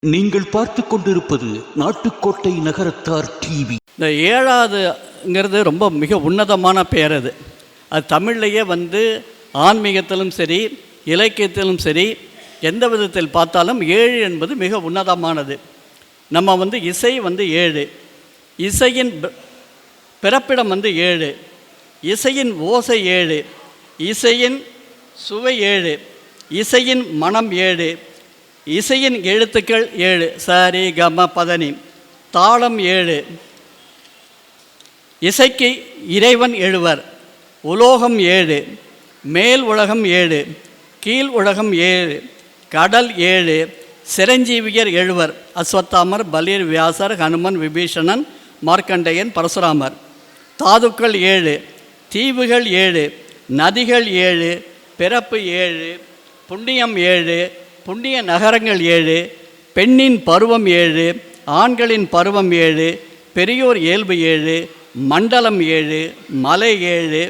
நீங்கள் பார்த்து கொண்டிருப்பது நாட்டுக்கோட்டை நகரத்தார் டிவி. இந்த ஏழாவதுங்கிறது ரொம்ப மிக உன்னதமான பெயர். அது தமிழ்லையே ஆன்மீகத்திலும் சரி இலக்கியத்திலும் சரி எந்த விதத்தில் பார்த்தாலும் 7 என்பது மிக உன்னதமானது. நம்ம இசை 7, இசையின் பிறப்பிடம் 7, இசையின் ஓசை 7, இசையின் சுவை 7, இசையின் மனம் 7, இசையின் எழுத்துக்கள் 7, சரி கம பதனி, தாளம் 7, இசைக்கு இறைவன் எழுவர், உலோகம் 7, மேல் உலகம் 7, கீழ் உலகம் 7, கடல் 7, சிரஞ்சீவியர் எழுவர், அஸ்வத்தாமர், பலீர், வியாசர், ஹனுமன், விபீஷணன், மார்க்கண்டேயன், பரசுராமர். தாதுக்கள் 7, தீவுகள் 7, நதிகள் 7, பிறப்பு 7, புண்ணியம் 7, புண்ணிய நகரங்கள் 7, பெண்ணின் பருவம் 7, ஆண்களின் பருவம் 7, பெரியோர் இயல்பு 7, மண்டலம் 7, மலை 7,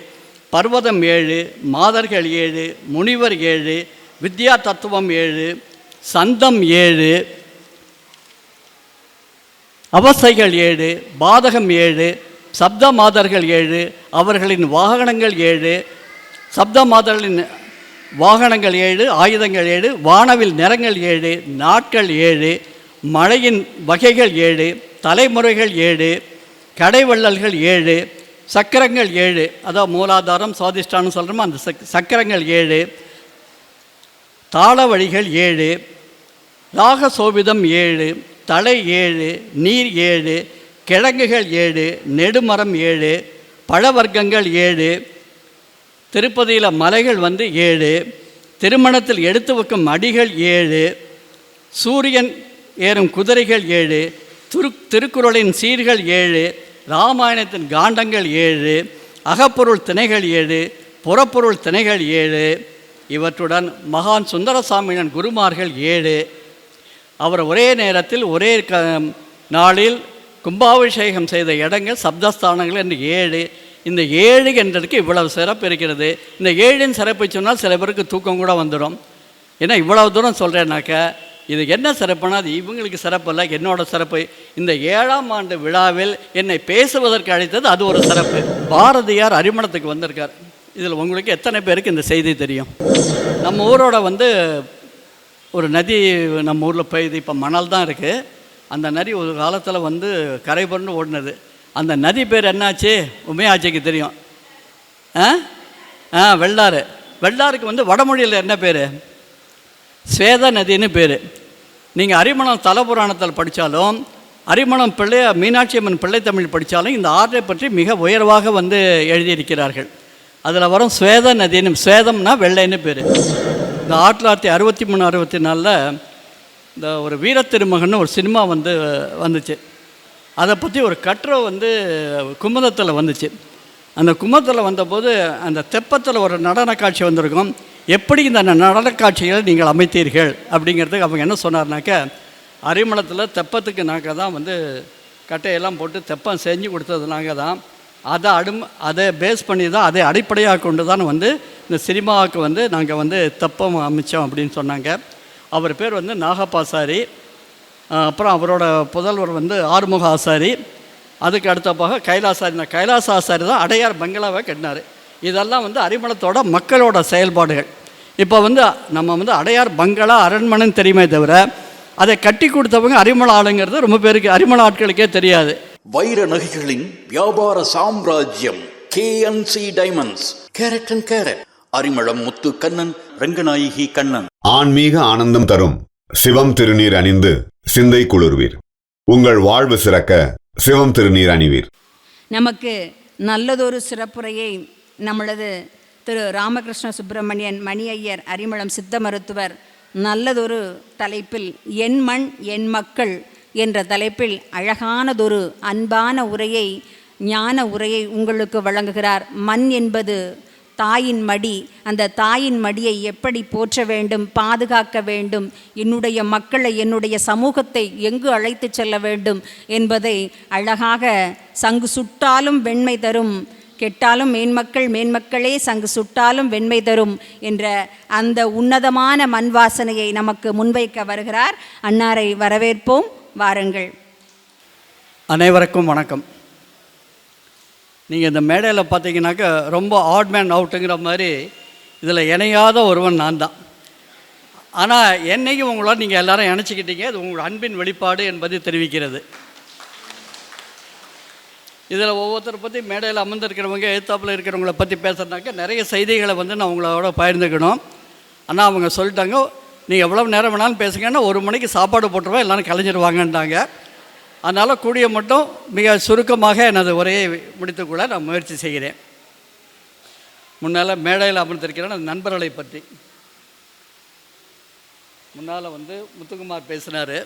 பர்வதம் 7, மாதர்கள் 7, முனிவர் 7, வித்யா தத்துவம் 7, சந்தம் 7, அவசைகள் 7, பாதகம் 7, சப்த மாதர்கள் 7, அவர்களின் வாகனங்கள் 7, சப்த மாதர்களின் வாகனங்கள் 7, ஆயுதங்கள் 7, வானவில் நிறங்கள் 7, நாட்கள் 7, மழையின் வகைகள் 7, தலைமுறைகள் 7, கடைவள்ளல்கள் 7, சக்கரங்கள் 7, அதாவது மூலாதாரம் சுவாதிஷ்டானம் சொல்கிறோமோ அந்த சக்கரங்கள் 7, தாள வழிகள் 7, ராக சோபிதம் 7, தலை 7, நீர் 7, கிழங்குகள் 7, நெடுமரம் 7, பழவர்க்கங்கள் 7, திருப்பதியில் மலைகள் 7, திருமணத்தில் எடுத்து வைக்கும் அடிகள் 7, சூரியன் ஏறும் குதிரைகள் 7, திருக்குறளின் சீர்கள் 7, இராமாயணத்தின் காண்டங்கள் 7, அகப்பொருள் திணைகள் 7, புறப்பொருள் திணைகள் 7, இவற்றுடன் மகான் சுந்தரசாமியின் குருமார்கள் 7. அவர் ஒரே நேரத்தில் ஒரே நாளில் கும்பாபிஷேகம் செய்த இடங்கள் சப்தஸ்தானங்கள் என்று 7. இந்த 7 என்றதுக்கு இவ்வளவு சிறப்பு இருக்கிறது. இந்த 7 சிறப்பு சொன்னால் சில பேருக்கு தூக்கம் கூட வந்துடும். ஏன்னா இவ்வளவு தூரம் சொல்கிறேன்னாக்க இது என்ன சிறப்புனா அது இவங்களுக்கு சிறப்பு இல்லை, என்னோட சிறப்பு. இந்த 7ஆம் ஆண்டு விழாவில் என்னை பேசுவதற்கு அழைத்தது அது ஒரு சிறப்பு. பாரதியார் அறிமணத்துக்கு வந்திருக்கார். இதில் உங்களுக்கு எத்தனை பேருக்கு இந்த செய்தி தெரியும்? நம்ம ஊரோட ஒரு நதி நம்ம ஊரில் பெய்யுது. இப்போ மணல் தான் இருக்குது. அந்த நதி ஒரு காலத்தில் கரை புரண்டு ஓடினது. அந்த நதி பேர் என்னாச்சு? உமையாட்சிக்கு தெரியும். வெள்ளாறு. வெள்ளாருக்கு வடமொழியில் என்ன பேர்? ஸ்வேத நதின்னு பேர். நீங்கள் அரிமளம் தலபுராணத்தில் படித்தாலும் அரிமளம் பிள்ளை மீனாட்சி அம்மன் பிள்ளை தமிழ் படித்தாலும் இந்த ஆற்றை பற்றி மிக உயர்வாக எழுதியிருக்கிறார்கள். அதில் வரும் ஸ்வேத நதின்னு, ஸ்வேதம்னா வெள்ளைன்னு பேர். இந்த 1963-64 இந்த ஒரு வீரத்திருமகன் ஒரு சினிமா வந்துச்சு. அதை பற்றி ஒரு கட்டுரை குமுதத்தில் வந்துச்சு. அந்த குமுதத்தில் வந்தபோது அந்த தெப்பத்தில் ஒரு நடன காட்சி வந்திருக்கும். எப்படி இந்த நடன காட்சிகளை நீங்கள் அமைத்தீர்கள் அப்படிங்கிறதுக்கு அவங்க என்ன சொன்னார்னாக்க, அரிமளத்தில் தெப்பத்துக்கு நாங்கள் தான் கட்டையெல்லாம் போட்டு தெப்பம் செஞ்சு கொடுத்தது நாங்கள் தான். அதை பேஸ் பண்ணி தான், அதை அடிப்படையாக கொண்டு தான் இந்த சினிமாவுக்கு நாங்கள் தெப்பம் அமைச்சோம் அப்படின்னு சொன்னாங்க. அவர் பேர் நாகப்பாசாரி. அப்புறம் அவரோட புதல்வர் ஆறுமுக ஆசாரி. அதுக்கு அடுத்தப்பாக கைலாசாரி. கைலாச ஆசாரி தான் அடையார் பங்களாவை கட்டினார். இதெல்லாம் அரிமளத்தோட மக்களோட செயல்பாடுகள். இப்போ நம்ம அடையார் பங்களா அரண்மனைன்னு தெரியுமே தவிர அதை கட்டி கொடுத்தவங்க அரிமள ஆளுங்கிறது ரொம்ப பேருக்கு, அரிமள ஆட்களுக்கே தெரியாது. வைர நகைகளின் வியாபார சாம்ராஜ்யம் KNC diamonds. Carat and carat. Arimalam Muthu Kannan, Ranganayaki Kannan. ஆன்மீக ஆனந்தம் தரும் சிவம் திருநீர் அணிந்து சிந்தை குளிர்வீர். உங்கள் வாழ்வு சிறக்க சிவம் திருநீர் அணிவீர். நமக்கு நல்லதொரு சிறப்புரையை நம்மளது திரு ராமகிருஷ்ண சுப்பிரமணியன் மணி ஐயர் அரிமளம் சித்த மருத்துவர் நல்லதொரு தலைப்பில் என் மண் என் மக்கள் என்ற தலைப்பில் அழகானதொரு அன்பான உரையை, ஞான உரையை உங்களுக்கு வழங்குகிறார். மண் என்பது தாயின் மடி. அந்த தாயின் மடியை எப்படி போற்ற வேண்டும், பாதுகாக்க வேண்டும், என்னுடைய மக்களை, என்னுடைய சமூகத்தை எங்கு அழைத்து செல்ல வேண்டும் என்பதை அழகாக சங்கு சுட்டாலும் வெண்மை தரும் கெட்டாலும் மேன்மக்கள் மேன்மக்களே சங்கு சுட்டாலும் வெண்மை தரும் என்ற அந்த உன்னதமான மண் வாசனையை நமக்கு முன்வைக்க வருகிறார். அன்னாரை வரவேற்போம். வாருங்கள். அனைவருக்கும் வணக்கம். நீங்கள் இந்த மேடையில் பார்த்தீங்கன்னாக்க ரொம்ப ஆட் மேன் அவுட்டுங்கிற மாதிரி இதில் இணையாத ஒருவன் நான் தான். ஆனால் என்னைக்கும் உங்களோட நீங்கள் எல்லாரும் இணைச்சிக்கிட்டீங்க. அது உங்களோட அன்பின் வெளிப்பாடு என்பதை தெரிவிக்கிறது. இதில் ஒவ்வொருத்தரை பற்றி மேடையில் அமர்ந்திருக்கிறவங்க எழுத்தாப்பில் இருக்கிறவங்கள பற்றி பேசுகிறதுனாக்க நிறைய செய்திகளை வந்து நான் உங்களோட பகிர்ந்துக்கணும். ஆனால் அவங்க சொல்லிட்டாங்க, நீங்கள் எவ்வளோ நேரம் வேணாலும் பேசுங்கன்னா 1 மணிக்கு சாப்பாடு போட்டுருவோம், எல்லோரும் கலைஞ்சிருவாங்கன்ட்டாங்க. அதனால் கூடிய மட்டும் மிக சுருக்கமாக எனது உரையை முடித்துக்கொள்ள நான் முயற்சி செய்கிறேன். முன்னால் மேடையில் அமர்ந்திருக்கிறேன் அந்த நண்பர்களை பற்றி. முன்னால் வந்து முத்துக்குமார் பேசினார்.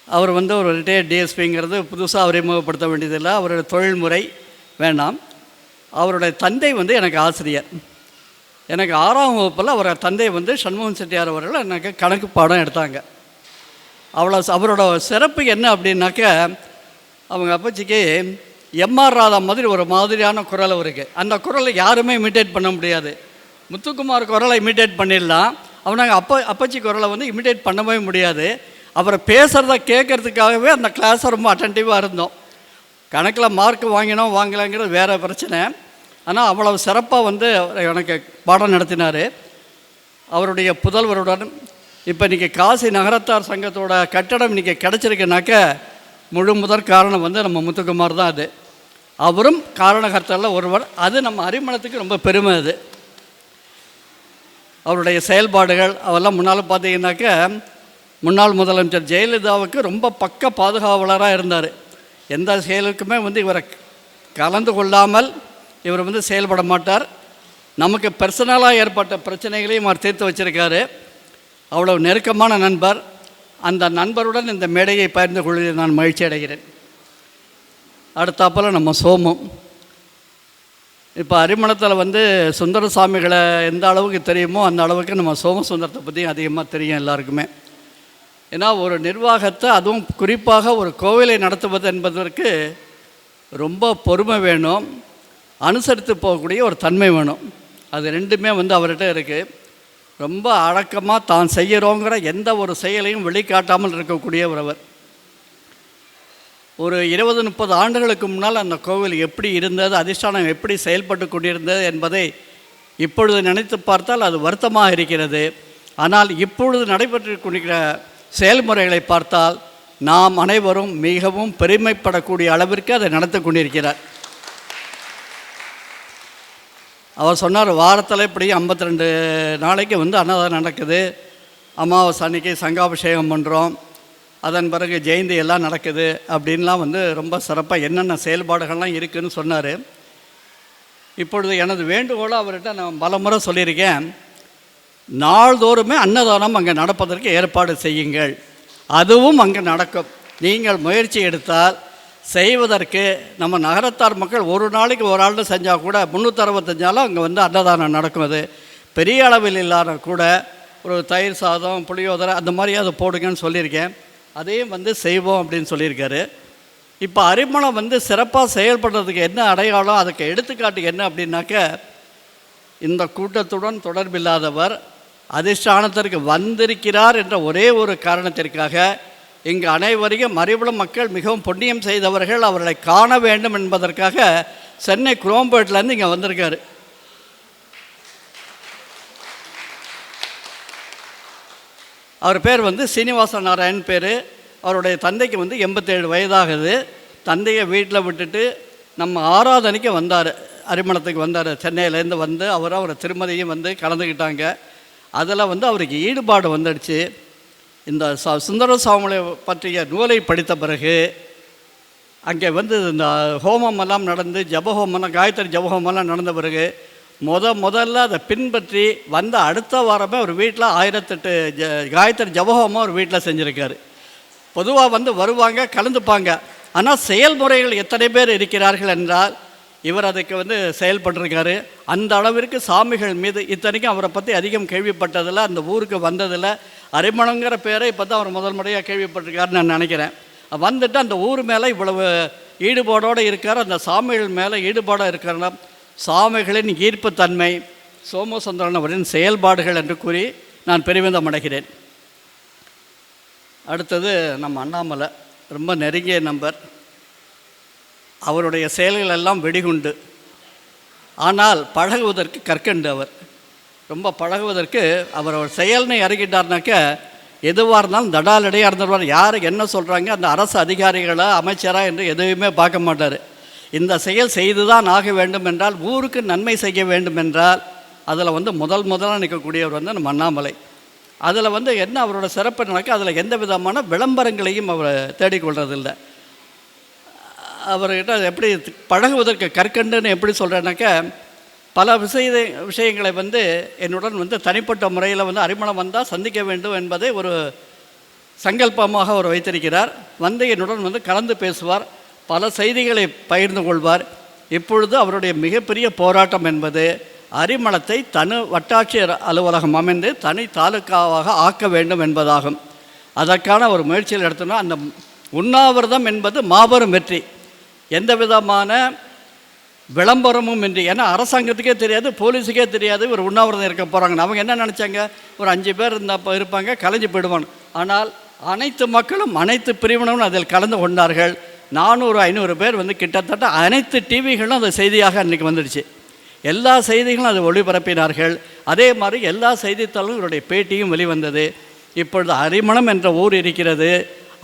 அவர் வந்து ஒரு ரிட்டையர்ட் டிஎஸ்பிங்கிறது புதுசாக அறிமுகப்படுத்த வேண்டியதில்லை. அவரோட தொழில்முறை வேண்டாம். அவருடைய தந்தை வந்து எனக்கு ஆசிரியர். எனக்கு 6ஆம் வகுப்பில் அவரோட தந்தை வந்து சண்முகம் செட்டியார் அவர்கள் எனக்கு கணக்கு பாடம் எடுத்தாங்க. அவரோட சிறப்பு என்ன அப்படின்னாக்க, அவங்க அப்பச்சிக்கு எம்ஆர் ராதா மாதிரி ஒரு மாதிரியான குரல் இருக்குது. அந்த குரலை யாருமே இமிட்டேட் பண்ண முடியாது. முத்துக்குமார் குரலை இமிட்டேட் பண்ணிடலாம், அவனாங்க அப்பச்சி குரலை வந்து இமிட்டேட் பண்ணவே முடியாது. அவரை பேசுகிறத கேட்குறதுக்காகவே அந்த கிளாஸை ரொம்ப அட்டென்டிவாக இருந்தோம். கணக்கில் மார்க் வாங்கினோம் வாங்கலைங்கிறது வேறு பிரச்சனை. ஆனால் அவ்வளவு சிறப்பாக வந்து எனக்கு பாடம் நடத்தினார். அவருடைய புதல்வருடன் இப்போ இன்றைக்கி காசி நகரத்தார் சங்கத்தோட கட்டடம் இன்றைக்கி கிடச்சிருக்குனாக்க முழு முதற் காரணம் வந்து நம்ம முத்துக்குமார் தான். அது அவரும் காரணகர்த்தாவில் ஒருவர். அது நம்ம அரிமளத்துக்கு ரொம்ப பெருமை. அது அவருடைய செயல்பாடுகள் அவெல்லாம் முன்னால் பார்த்தீங்கன்னாக்க முன்னாள் முதலமைச்சர் ஜெயலலிதாவுக்கு ரொம்ப பக்க பாதுகாவலராக இருந்தார். எந்த செயலுக்குமே வந்து இவரை கலந்து கொள்ளாமல் இவர் வந்து செயல்பட மாட்டார். நமக்கு பர்சனலாக ஏற்பட்ட பிரச்சனைகளையும் அவர் தீர்த்து வச்சிருக்காரு. அவ்வளோ நெருக்கமான நண்பர். அந்த நண்பருடன் இந்த மேடையை பகிர்ந்து கொள்வதில் நான் மகிழ்ச்சி அடைகிறேன். அடுத்தாப்பில் நம்ம சோமம். இப்போ அரிமளத்தில் வந்து சுந்தரசாமிகளை எந்த அளவுக்கு தெரியுமோ அந்த அளவுக்கு நம்ம சோமசுந்தரத்தை பற்றியும் அதிகமாக தெரியும் எல்லாருக்குமே. ஏன்னா ஒரு நிர்வாகத்தை, அதுவும் குறிப்பாக ஒரு கோவிலை நடத்துவது என்பதற்கு ரொம்ப பொறுமை வேணும், அனுசரித்து போகக்கூடிய ஒரு தன்மை வேணும். அது ரெண்டுமே வந்து அவர்கிட்ட இருக்குது. ரொம்ப அடக்கமாக தான் செய்கிறோங்கிற எந்த ஒரு செயலையும் வெளிக்காட்டாமல் இருக்கக்கூடிய ஒருவர். ஒரு 20-30 ஆண்டுகளுக்கு முன்னால் அந்த கோவில் எப்படி இருந்தது, அதிஷ்டானம் எப்படி செயல்பட்டு கொண்டிருந்தது என்பதை இப்பொழுது நினைத்து பார்த்தால் அது வருத்தமாக இருக்கிறது. ஆனால் இப்பொழுது நடைபெற்று கொண்டிருக்கிற செயல்முறைகளை பார்த்தால் நாம் அனைவரும் மிகவும் பெருமைப்படக்கூடிய அளவிற்கு அதை நடத்தி கொண்டிருக்கிறார். அவர் சொன்னார், வாரத்தில் இப்படி 52 நாளைக்கு வந்து அன்னதானம் நடக்குது, அமாவாசை அன்னைக்கு சங்காபிஷேகம் பண்ணுறோம், அதன் பிறகு ஜெயந்தி எல்லாம் நடக்குது அப்படின்லாம் வந்து ரொம்ப சிறப்பாக என்னென்ன செயல்பாடுகள்லாம் இருக்குதுன்னு சொன்னார். இப்பொழுது எனது வேண்டுகோளாக அவர்கிட்ட நான் பலமுறை சொல்லியிருக்கேன், நாள்தோறுமே அன்னதானம் அங்கே நடப்பதற்கு ஏற்பாடு செய்யுங்கள். அதுவும் அங்கே நடக்கும். நீங்கள் முயற்சி எடுத்தால் செய்வதற்கு நம்ம நகரத்தார் மக்கள் ஒரு நாளைக்கு ஒரு ஆள் செஞ்சால் கூட 365 நாளும் அங்கே வந்து அன்னதானம் நடக்கும். அது பெரிய அளவில் இல்லாத கூட ஒரு தயிர் சாதம், புளியோதரை அந்த மாதிரி அதை போடுங்கன்னு சொல்லியிருக்கேன். அதையும் வந்து செய்வோம் அப்படின்னு சொல்லியிருக்காரு. இப்போ அரிமளம் வந்து சிறப்பாக செயல்படுறதுக்கு என்ன அடையாளம், அதுக்கு எடுத்துக்காட்டு என்ன அப்படின்னாக்க, இந்த கூட்டத்துடன் தொடர்பில்லாதவர் அதிஷ்டானத்திற்கு வந்திருக்கிறார் என்ற ஒரே ஒரு காரணத்திற்காக இங்கு அனைவரையும் அரிமளம் மக்கள் மிகவும் புண்ணியம் செய்தவர்கள், அவர்களை காண வேண்டும் என்பதற்காக சென்னை குரோம்பேட்டிலேருந்து இங்கே வந்திருக்காரு. அவர் பேர் வந்து சீனிவாச நாராயண் பேர். அவருடைய தந்தைக்கு வந்து 87 வயதாகுது. தந்தையை வீட்டில் விட்டுட்டு நம்ம ஆராதனைக்கு வந்தார், அரிமளத்துக்கு வந்தார். சென்னையிலேருந்து வந்து அவர் திருமதியும் வந்து கலந்துக்கிட்டாங்க. அதில் வந்து அவருக்கு ஈடுபாடு வந்துடுச்சு. இந்த சுந்தரசாமியை பற்றிய நூலை படித்த பிறகு அங்கே வந்து இந்த ஹோமமெல்லாம் நடந்து, ஜபஹோமெல்லாம், காயத்ரி ஜபஹோமெல்லாம் நடந்த பிறகு முதல்ல அதை பின்பற்றி வந்த அடுத்த வாரமே ஒரு வீட்டில் 1008 காயத்ரி ஜபஹோமம் ஒரு வீட்டில் செஞ்சுருக்காரு. பொதுவாக வந்து வருவாங்க, கலந்துப்பாங்க. ஆனால் செயல்முறைகள் எத்தனை பேர் இருக்கிறார்கள் என்றால் இவர் அதுக்கு வந்து செயல்பட்டிருக்காரு. அந்த அளவிற்கு சாமிகள் மீது, இத்தனைக்கும் அவரை பற்றி அதிகம் கேள்விப்பட்டதில்லை, அந்த ஊருக்கு வந்ததில்லை. அரிமளங்கிற பேரை இப்போ தான் அவர் முதல் முறையாக கேள்விப்பட்டிருக்காருன்னு நான் நினைக்கிறேன். வந்துட்டு அந்த ஊர் மேலே இவ்வளவு ஈடுபாடோடு இருக்கார். அந்த சாமிகள் மேலே ஈடுபாடாக இருக்கிறனா சாமிகளின் ஈர்ப்புத்தன்மை, சோமசுந்தரன் அவரின் செயல்பாடுகள் என்று கூறி நான் பெருமிதம் அடைகிறேன். அடுத்தது நம்ம அண்ணாமலை, ரொம்ப நெருங்கிய நம்பர். அவருடைய செயல்கள் எல்லாம் வெடிகுண்டு, ஆனால் பழகுவதற்கு கற்கண்டு. அவர் ரொம்ப பழகுவதற்கு அவர் செயல்னு இறங்கிட்டார்னாக்க எதுவாக இருந்தாலும் தடாலடையாக இருந்துருவார். யார் என்ன சொல்கிறாங்க, அந்த அரசு அதிகாரிகளா அமைச்சரா என்று எதுவுமே பார்க்க மாட்டார். இந்த செயல் செய்து தான் ஆக வேண்டும் என்றால், ஊருக்கு நன்மை செய்ய வேண்டும் என்றால் அதில் முதலாக நிற்கக்கூடியவர் நம்ம அண்ணாமலை. அதில் என்ன அவரோட சிறப்பு நடக்க, அதில் எந்த விதமான விளம்பரங்களையும் அவர் தேடிக்கொள்றதில்லை. அவர்கிட்ட எப்படி பழகுவதற்கு கற்கண்டுன்னு எப்படி சொல்கிறேன்னாக்கா, பல விஷயங்களை என்னுடன் தனிப்பட்ட முறையில் அறிமுகம் வந்தால் சந்திக்க வேண்டும் என்பதை ஒரு சங்கல்பமாக அவர் வைத்திருக்கிறார். என்னுடன் கலந்து பேசுவார், பல செய்திகளை பகிர்ந்து கொள்வார். இப்பொழுது அவருடைய மிகப்பெரிய போராட்டம் என்பது அரிமளத்தை வட்டாட்சியர் அலுவலகம் அமைந்து தனி தாலுக்காவாக ஆக்க வேண்டும் என்பதாகும். அதற்கான ஒரு முயற்சியில் எடுத்தோன்னா, அந்த உண்ணாவிரதம் என்பது மாபெரும் வெற்றி. எந்த விதமான விளம்பரமும் இன்றி, ஏன்னா அரசாங்கத்துக்கே தெரியாது, போலீஸுக்கே தெரியாது இவர் உண்ணாவிரதம் இருக்க போகிறாங்க. அவங்க என்ன நினச்சாங்க, ஒரு 5 பேர் இருப்பாங்க, கலைஞ்சு போயிடுவாங்க. ஆனால் அனைத்து மக்களும் அனைத்து பிரிவினரும் அதில் கலந்து கொண்டார்கள். 400-500 பேர் கிட்டத்தட்ட அனைத்து டிவிகளும் அந்த செய்தியாக அன்றைக்கி வந்துடுச்சு. எல்லா செய்திகளும் அதை ஒளிபரப்பினார்கள். அதே மாதிரி எல்லா செய்தித்தாளும் இவருடைய பேட்டியும் வெளிவந்தது. இப்பொழுது அரிமளம் என்ற ஊர் இருக்கிறது.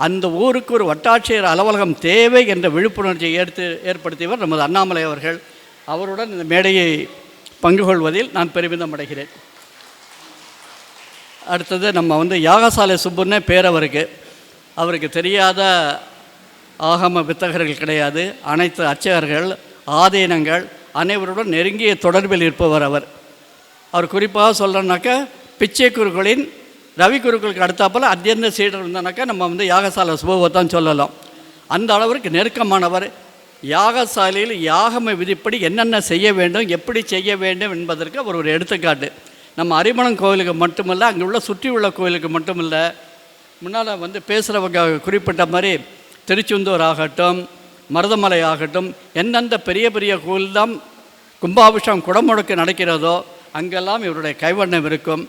அந்த ஊருக்கு ஒரு வட்டாட்சியர் அலுவலகம் தேவை என்ற விழிப்புணர்ச்சியை ஏற்படுத்தியவர் நமது அண்ணாமலை அவர்கள். அவருடன் இந்த மேடையை பங்கு கொள்வதில் நான் பெருமிதம் அடைகிறேன். அடுத்தது நம்ம யாகசாலை சுப்புன்னே பேர் அவருக்கு தெரியாத ஆகம வித்தகர்கள் கிடையாது. அனைத்து அர்ச்சகர்கள், ஆதீனங்கள் அனைவருடன் நெருங்கிய தொடர்பில் இருப்பவர் அவர் குறிப்பாக சொல்கிறோன்னாக்கா, பிச்சை குருக்களின் ரவி குருக்களுக்கு அடுத்தாப்பில் அத்தியந்த சீடர் இருந்தானாக்கா நம்ம யாகசாலை சுபவை தான் சொல்லலாம். அந்த அளவிற்கு நெருக்கமானவர். யாகசாலையில் யாகம விதிப்படி என்னென்ன செய்ய வேண்டும், எப்படி செய்ய வேண்டும் என்பதற்கு அவர் ஒரு எடுத்துக்காட்டு. நம்ம அரிமளம் கோவிலுக்கு மட்டுமில்லை, அங்கே உள்ள சுற்றியுள்ள கோவிலுக்கு மட்டுமில்லை. முன்னால் பேசுகிறவங்க குறிப்பிட்ட மாதிரி திருச்செந்தூர் ஆகட்டும், மருதமலை ஆகட்டும், எந்தெந்த பெரிய பெரிய கோவில் தான் கும்பாபிஷேகம் குடமுழுக்கு நடக்கிறதோ அங்கெல்லாம் இவருடைய கைவண்ணம் இருக்கும்.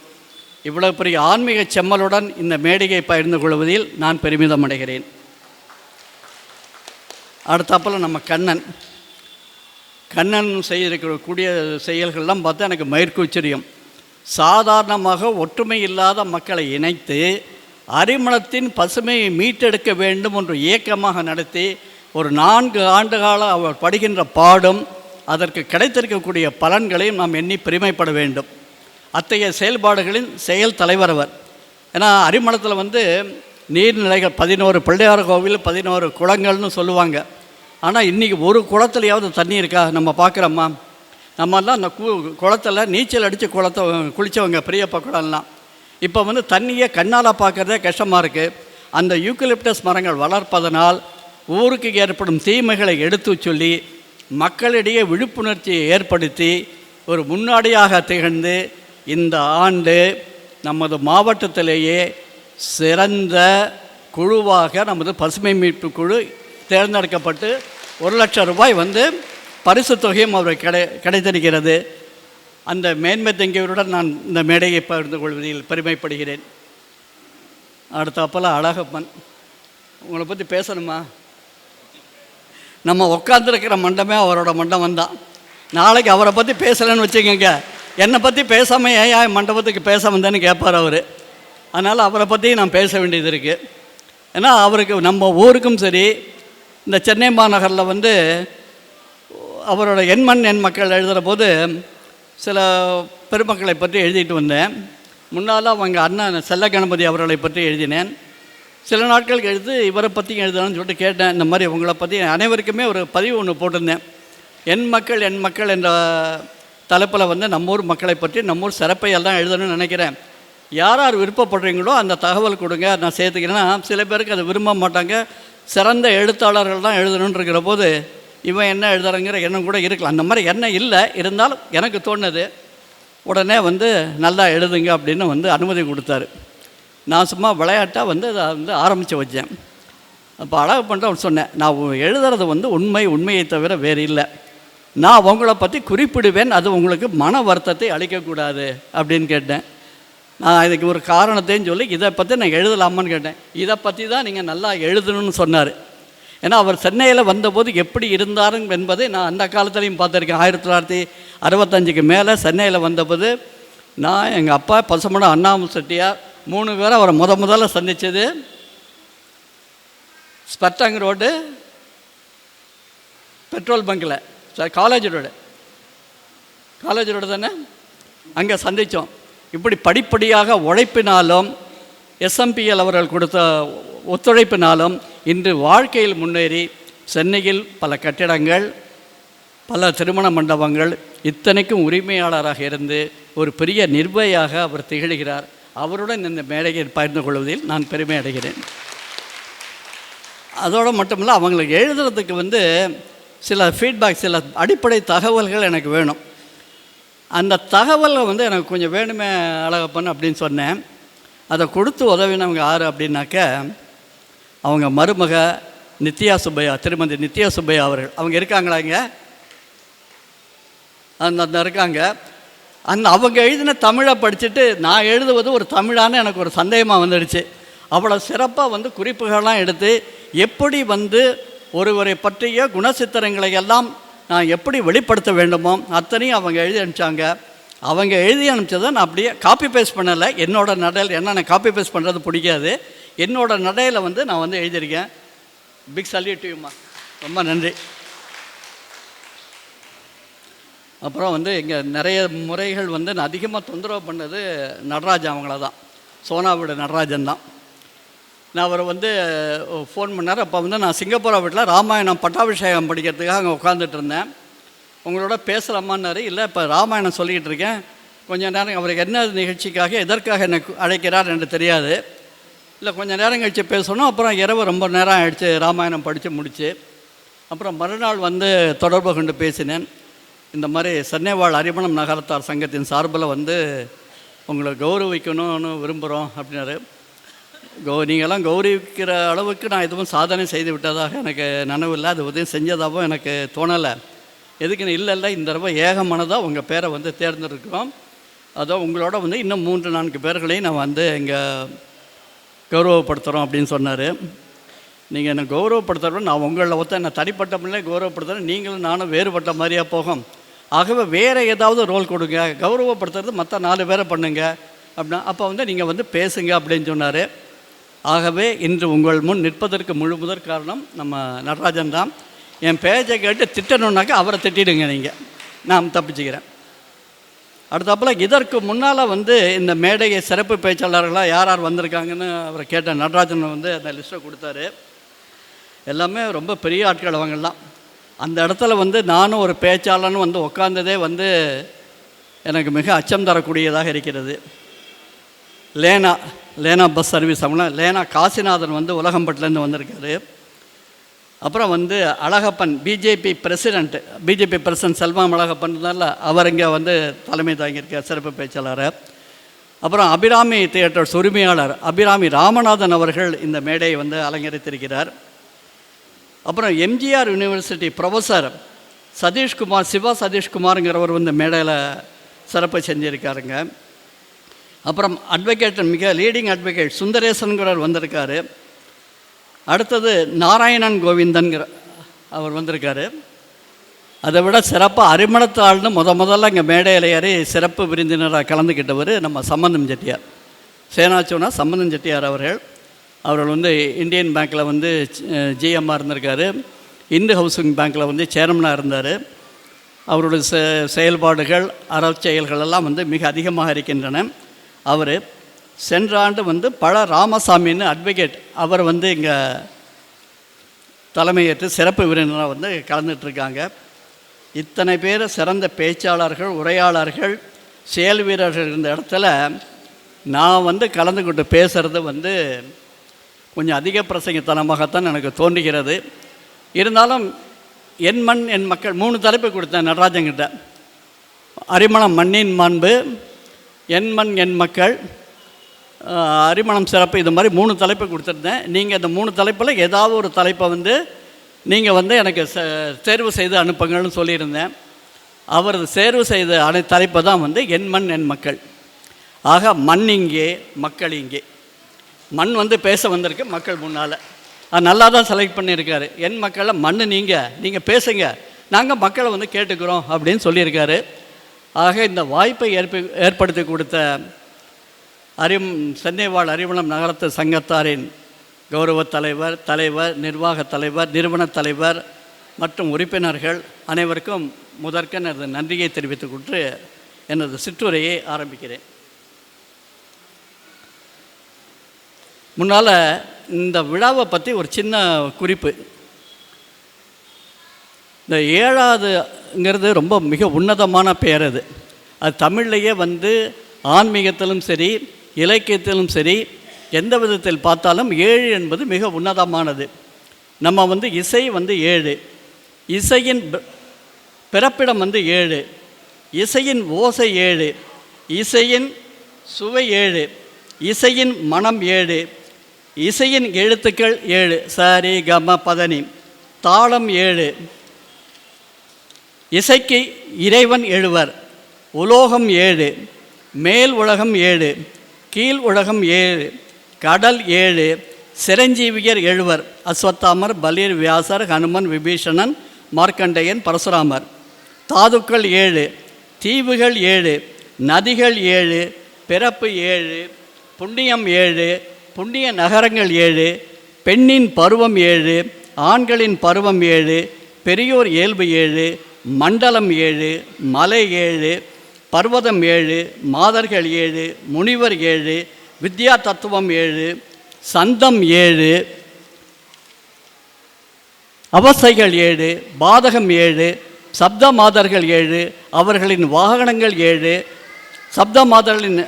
இவ்வளவு பெரிய ஆன்மீக செம்மலுடன் இந்த மேடையை பகிர்ந்து கொள்வதில் நான் பெருமிதம் அடைகிறேன். அடுத்தாப்பில் நம்ம கண்ணன் செய்திருக்கக்கூடிய செயல்கள்லாம் பார்த்தா எனக்கு மயிர்கூச்சரியம். சாதாரணமாக ஒற்றுமை இல்லாத மக்களை இணைத்து அரிமளத்தின் பசுமையை மீட்டெடுக்க வேண்டும் என்று இயக்கமாக நடத்தி ஒரு 4 ஆண்டு காலம் அவர் படுகின்ற பாடும் அதற்கு கிடைத்திருக்கக்கூடிய பலன்களையும் நாம் எண்ணி பெருமைப்பட வேண்டும். அத்தகைய செயல்பாடுகளின் செயல் தலைவர் அவர். ஏன்னா அரிமளத்தில் நீர்நிலைகள் 11 பிள்ளையார் கோவில், 11 குளங்கள்னு சொல்லுவாங்க. ஆனால் இன்றைக்கி ஒரு குளத்துலையாவது தண்ணி இருக்கா நம்ம பார்க்குறோம்மா? நம்மெல்லாம் அந்த குளத்தில் நீச்சல் அடித்து குளித்தவங்க பெரியப்பா குளம்லாம். இப்போ தண்ணியை கண்ணால் பார்க்குறதே கஷ்டமாக இருக்குது. அந்த யூக்கலிப்டஸ் மரங்கள் வளர்ப்பதனால் ஊருக்கு ஏற்படும் தீமைகளை எடுத்து சொல்லி மக்களிடையே விழிப்புணர்ச்சியை ஏற்படுத்தி ஒரு முன்னாடியாக திகழ்ந்து இந்த ஆண்டு நமது மாவட்டத்திலேயே சிறந்த குழுவாக நமது பசுமை மீட்பு குழு தேர்ந்தெடுக்கப்பட்டு 1 லட்சம் ரூபாய் பரிசு தொகையும் அவருக்கு கிடைத்திருக்கிறது. அந்த மேன்மை தங்கியவருடன் நான் இந்த மேடையை பகிர்ந்து கொள்வதில் பெருமைப்படுகிறேன். அடுத்தாப்பில் அழகப்பன், உங்களை பற்றி பேசணுமா? நம்ம உட்காந்துருக்கிற மண்டமே அவரோட மண்டபம் தான். நாளைக்கு அவரை பற்றி பேசலைன்னு வச்சுக்கோங்க, என்னை பற்றி பேசாமல் ஏன் மண்டபத்துக்கு பேச வந்தேன்னு கேட்பார் அவர். அதனால் அவரை பற்றி நான் பேச வேண்டியது இருக்குது. ஏன்னா அவருக்கு நம்ம ஊருக்கும் சரி, இந்த சென்னை மாநகரில் அவரோட எண் மக்கள் எழுதுகிற போது சில பெருமக்களை பற்றி எழுதிட்டு வந்தேன். முன்னால் அவங்க அண்ணன் செல்ல கணபதி அவர்களை பற்றி எழுதினேன். சில நாட்களுக்கு எழுது இவரை பற்றியும் எழுதணும்னு சொல்லிட்டு கேட்டேன். இந்த மாதிரி உங்களை பற்றி அனைவருக்குமே ஒரு பதிவு ஒன்று போட்டிருந்தேன். என் மக்கள் என்ற தலைப்பில் நம்ம ஊர் மக்களை பற்றி நம்ம ஊர் சிறப்பை எல்லாம் எழுதணும்னு நினைக்கிறேன். யார் விருப்பப்படுறீங்களோ அந்த தகவல் கொடுங்க, நான் சேர்த்துக்கிறேன்னா சில பேருக்கு அதை விரும்ப மாட்டாங்க. சிறந்த எழுத்தாளர்கள் தான் எழுதணுன்ற போது இவன் என்ன எழுதுறங்கிற எண்ணம் கூட இருக்கலாம். அந்த மாதிரி எண்ணம் இல்லை, இருந்தாலும் எனக்கு தோணுது. உடனே நல்லா எழுதுங்க அப்படின்னு அனுமதி கொடுத்தாரு. நான் சும்மா விளையாட்டாக அதை ஆரம்பித்து வச்சேன். அப்போ அழகப்பன்ட்டு அவர் சொன்னேன், நான் எழுதுறது வந்து உண்மையை தவிர வேறு இல்லை. நான் உங்களை பற்றி குறிப்பிடுவேன், அது உங்களுக்கு மன வருத்தத்தை அளிக்கக்கூடாது அப்படின்னு கேட்டேன். நான் இதுக்கு ஒரு காரணத்தையும் சொல்லி இதை பற்றி நான் எழுதலாமான்னு கேட்டேன். இதை பற்றி தான் நீங்கள் நல்லா எழுதணும்னு சொன்னார். ஏன்னா அவர் சென்னையில் வந்தபோது எப்படி இருந்தார் என்பதை நான் அந்த காலத்துலேயும் பார்த்துருக்கேன். 1965 மேலே சென்னையில் வந்தபோது நான், எங்கள் அப்பா, பசுமடம் அண்ணாமலை செட்டியார் 3 பேரை அவரை முதல்ல சந்தித்தது ஸ்பர்டாங் ரோடு பெட்ரோல் பங்கில், காலேஜ் ரோடு தானே, அங்கே சந்தித்தோம். இப்படி படிப்படியாக உழைப்பினாலும் எஸ்எம்பிஎல் அவர்கள் கொடுத்த ஒத்துழைப்பினாலும் இன்று வாழ்க்கையில் முன்னேறி சென்னையில் பல கட்டிடங்கள், பல திருமண மண்டபங்கள், இத்தனைக்கும் உரிமையாளராக இருந்து ஒரு பெரிய நிர்வாகியாக அவர் திகழ்கிறார். அவருடன் இந்த மேடையை பகிர்ந்து கொள்வதில் நான் பெருமை அடைகிறேன். அதோடு மட்டுமில்லை, அவங்களுக்கு எழுதுறதுக்கு வந்து சில ஃபீட்பேக், சில அடிப்படை தகவல்கள் எனக்கு வேணும். அந்த தகவலை வந்து எனக்கு கொஞ்சம் வேணுமே அழகப்பன் அப்படின்னு சொன்னேன். அதை கொடுத்து உதவினவங்க யார் அப்படின்னாக்க, அவங்க மருமக நித்யா சுப்பையா, திருமதி நித்யா சுப்பையா அவர்கள். அவங்க இருக்காங்களா இங்கே? அந்த இருக்காங்க. அவங்க எழுதின தமிழை படிச்சுட்டு நான் எழுதுவது ஒரு தமிழான்னு எனக்கு ஒரு சந்தேகமாக வந்துடுச்சு. அவ்வளோ சிறப்பாக வந்து குறிப்புகள்லாம் எடுத்து எப்படி வந்து ஒருவரை பற்றிய குணசித்திரங்களை எல்லாம் நான் எப்படி வெளிப்படுத்த வேண்டுமோ அத்தனையும் அவங்க எழுதி அனுப்பிச்சாங்க. அவங்க எழுதி அனுப்பிச்சதை நான் அப்படியே காப்பி பேஸ்ட் பண்ணலை. என்னோடய நடையில், ஏன்னா நான் காப்பி பேஸ்ட் பண்ணுறது பிடிக்காது, என்னோடய நடையில் வந்து நான் வந்து எழுதியிருக்கேன். பிக் சல்யூட் யூ மா, ரொம்ப நன்றி. அப்புறம் வந்து இங்கே நிறைய முறைகள் வந்து நான் அதிகமாக தொந்தரவு பண்ணது நடராஜன் அவங்கள தான், சோனாவோட நடராஜன் தான். நான் அவரை வந்து ஃபோன் பண்ணார். அப்போ வந்து நான் சிங்கப்பூரா வீட்டில் ராமாயணம் பட்டாபிஷேகம் படிக்கிறதுக்காக அங்கே உட்காந்துட்டு இருந்தேன். உங்களோட பேசலாமான்னாரு. இல்லை, இப்போ ராமாயணம் சொல்லிக்கிட்டு இருக்கேன், கொஞ்சம் நேரம். அவருக்கு என்ன நிகழ்ச்சிக்காக எதற்காக என்னை அழைக்கிறார் என்று தெரியாது. இல்லை, கொஞ்சம் நேரம் கழித்து பேசணும். அப்புறம் இரவு ரொம்ப நேரம் ஆகிடுச்சு ராமாயணம் படித்து முடித்து. அப்புறம் மறுநாள் வந்து தொடர்பு கொண்டு பேசினேன். இந்த மாதிரி சென்னை வாழ் அரிமளம் நகரத்தார் சங்கத்தின் சார்பில் வந்து உங்களை கௌரவிக்கணும்னு விரும்புகிறோம் அப்படின்னாரு. நீங்கள்லாம் கௌரவிக்கிற அளவுக்கு நான் எதுவும் சாதனை செய்து விட்டதாக எனக்கு நினைவில்லை, அது உதவி செஞ்சதாகவும் எனக்கு தோணலை. எதுக்குன்னு இல்லை, இந்த தடவை ஏக மனதாக உங்கள் பேரை வந்து தேர்ந்தெடுக்கிறோம். அதோ உங்களோட வந்து இன்னும் 3-4 பேர்களையும் நான் வந்து இங்கே கௌரவப்படுத்துகிறோம் அப்படின்னு சொன்னார். நீங்கள் என்னை கௌரவப்படுத்துகிறோம், நான் உங்களில் என்னை தனிப்பட்ட முன்னே கௌரவப்படுத்துகிறேன், நீங்களும் நானும் வேறுபட்ட மாதிரியாக போகும். ஆகவே வேறு ஏதாவது ரோல் கொடுங்க, கௌரவப்படுத்துறது மற்ற 4 பேரை பண்ணுங்க அப்படின்னா, அப்போ வந்து நீங்கள் வந்து பேசுங்க அப்படின்னு சொன்னார். ஆகவே இன்று உங்கள் முன் நிற்பதற்கு முதற் காரணம் நம்ம நடராஜன் தான். என் பேச்சை கேட்டு திட்டணுன்னாக்கா அவரை திட்டிடுங்க, நீங்கள், நான் தப்பிச்சுக்கிறேன். அடுத்தப்பில் இதற்கு முன்னால் வந்து இந்த மேடையை சிறப்பு பேச்சாளர்களாக யார் யார் வந்திருக்காங்கன்னு அவரை கேட்ட நடராஜன் வந்து அந்த லிஸ்ட்டை கொடுத்தாரு. எல்லாமே ரொம்ப பெரிய ஆட்கள் அவங்கெல்லாம். அந்த இடத்துல வந்து நானும் ஒரு பேச்சாளர்னு வந்து உட்காந்ததே வந்து எனக்கு மிக அச்சம் தரக்கூடியதாக இருக்கிறது. லேனா பஸ் சர்வீஸ் அவங்கள லேனா காசிநாதன் வந்து உலகம்பட்டிலேருந்து வந்திருக்காரு. அப்புறம் வந்து அழகப்பன் பிஜேபி பிரசிடென்ட் செல்வம் அழகப்பன் இருந்தால அவர் இங்கே வந்து தலைமை தாங்கியிருக்கார் சிறப்பு பேச்சாளர். அப்புறம் அபிராமி தியேட்டர்ஸ் உரிமையாளர் அபிராமி ராமநாதன் அவர்கள் இந்த மேடையை வந்து அலங்கரித்திருக்கிறார். அப்புறம் எம்ஜிஆர் யூனிவர்சிட்டி ப்ரொஃபஸர் சிவா சதீஷ்குமாருங்கிறவர் வந்து மேடையில் சிறப்பு செஞ்சுருக்காருங்க. அப்புறம் அட்வொகேட், மிக லீடிங் அட்வொகேட் சுந்தரேசன்கிறவர் வந்திருக்காரு. அடுத்தது நாராயணன் கோவிந்தன்கிற அவர் வந்திருக்காரு. அதை விட சிறப்பாக அரிமளத்தாள்னு முதல்ல இங்கே மேடையில் ஏறி சிறப்பு விருந்தினராக கலந்துக்கிட்டவர் நம்ம சம்பந்தம் செட்டியார், சேனாச்சோனா சம்பந்தம் செட்டியார் அவர்கள் வந்து இந்தியன் பேங்க்கில் வந்து ஜிஎம்மாக இருந்திருக்காரு. இந்து ஹவுசிங் பேங்க்கில் வந்து சேர்மனாக இருந்தார். அவருடைய செயல்பாடுகள் அறச்செயல்கள் எல்லாம் வந்து மிக அதிகமாக இருக்கின்றன. அவர் சென்ற ஆண்டு வந்து ராமசாமின்னு அட்வொகேட் அவர் வந்து இங்கே தலைமையேற்று சிறப்பு விருந்தினராக வந்து கலந்துட்டுருக்காங்க. இத்தனை பேர் சிறந்த பேச்சாளர்கள், உரையாளர்கள், செயல் வீரர்கள் இருந்த இடத்துல நான் வந்து கலந்துக்கிட்டு பேசுகிறது வந்து கொஞ்சம் அதிக பிரசங்கத்தனமாகத்தான் எனக்கு தோன்றுகிறது. இருந்தாலும் என் மண் என் மக்கள் 3 தலைப்பு கொடுத்தேன் நடராஜன்கிட்ட. அரிமளம் மண்ணின் மாண்பு, என் மண் என் மக்கள், அரிமளம் சிறப்பு இது மாதிரி 3 தலைப்பு கொடுத்துருந்தேன். நீங்கள் அந்த 3 தலைப்பில் ஏதாவது ஒரு தலைப்பை வந்து நீங்கள் வந்து எனக்கு தேர்வு செய்து அனுப்புங்கள்னு சொல்லியிருந்தேன். அவர் தேர்வு செய்த தலைப்பை தான் வந்து என் மண் என் மக்கள். ஆக மண் இங்கே மக்கள் இங்கே. மண் வந்து பேச வந்திருக்கு, மக்கள் முன்னால். அது நல்லா தான் செலக்ட் பண்ணியிருக்காரு. என் மக்களை மண் நீங்கள் பேசுங்க, நாங்கள் மக்களை வந்து கேட்டுக்கிறோம் அப்படின்னு சொல்லியிருக்காரு. ஆக இந்த வாய்ப்பை ஏற்படுத்தி கொடுத்த சென்னை வாழ் அரிமளம் நகரத்து சங்கத்தாரின் கௌரவ தலைவர், நிர்வாக தலைவர், நிறுவன தலைவர் மற்றும் உறுப்பினர்கள் அனைவருக்கும் முதற்க எனது நன்றியை தெரிவித்துக் கொண்டு எனது சிற்றுரையை ஆரம்பிக்கிறேன். முன்னால் இந்த விழாவை பற்றி ஒரு சின்ன குறிப்பு. இந்த 7வதுங்கிறது ரொம்ப மிக உன்னதமான பெயர். அது தமிழ்லையே வந்து ஆன்மீகத்திலும் சரி இலக்கியத்திலும் சரி எந்த விதத்தில் பார்த்தாலும் 7 என்பது மிக உன்னதமானது. நம்ம வந்து இசை வந்து 7, இசையின் பிறப்பிடம் வந்து 7, இசையின் ஓசை 7, இசையின் சுவை 7, இசையின் மனம் 7, இசையின் எழுத்துக்கள் 7, சரி கம பதனி, தாளம் 7, இசைக்கு இறைவன் 7, உலோகம் 7, மேல் உலகம் 7, கீழ் உலகம் 7, கடல் 7, சிரஞ்சீவியர் 7, அஸ்வத்தாமர், பலீர், வியாசர், ஹனுமன், விபீஷணன், மார்க்கண்டேயன், பரசுராமர். தாதுக்கள் 7, தீவுகள் 7, நதிகள் 7, பிறப்பு 7, புண்ணியம் 7, புண்ணிய நகரங்கள் 7, பெண்ணின் பருவம் 7, ஆண்களின் பருவம் 7, பெரியோர் இயல்பு 7, மண்டலம் 7, மலை 7, பர்வதம் 7, மாதர்கள் 7, முனிவர் 7, வித்யா தத்துவம் 7, சந்தம் 7, அவசைகள் 7, பாதகம் 7, சப்த மாதர்கள் 7, அவர்களின் வாகனங்கள் 7, சப்த மாதர்களின்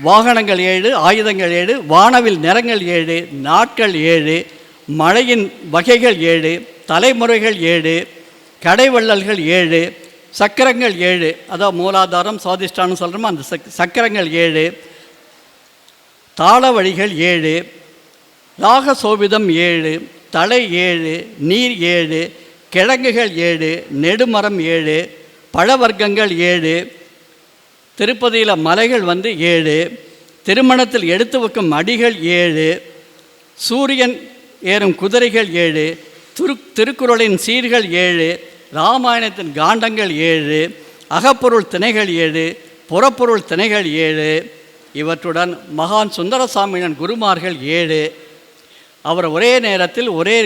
வாகனங்கள் 7, ஆயுதங்கள் 7, வானவில் நிறங்கள் 7, நாட்கள் 7, மழையின் வகைகள் 7, தலைமுறைகள் 7, கடைவள்ளல்கள் 7, சக்கரங்கள் 7, அதாவது மூலாதாரம் சுவாதிஷ்டானம் சொல்கிறோமோ அந்த சக்கரங்கள் 7, தாள வழிகள் 7, ராக சோபிதம் 7, தலை 7, நீர் 7, கிழங்குகள் 7, நெடுமரம் 7, பழவர்க்கங்கள் 7, திருப்பதியில் மலைகள் வந்து 7, திருமணத்தில் எடுத்து வைக்கும் அடிகள் 7, சூரியன் ஏறும் குதிரைகள் 7, திருக்குறளின் சீர்கள் 7, ராமாயணத்தின் காண்டங்கள் 7, அகப்பொருள் திணைகள் 7, புறப்பொருள் திணைகள் 7, இவற்றுடன் மகான் சுந்தரசாமியின் குருமார்கள் 7. அவர் ஒரே நேரத்தில் ஒரே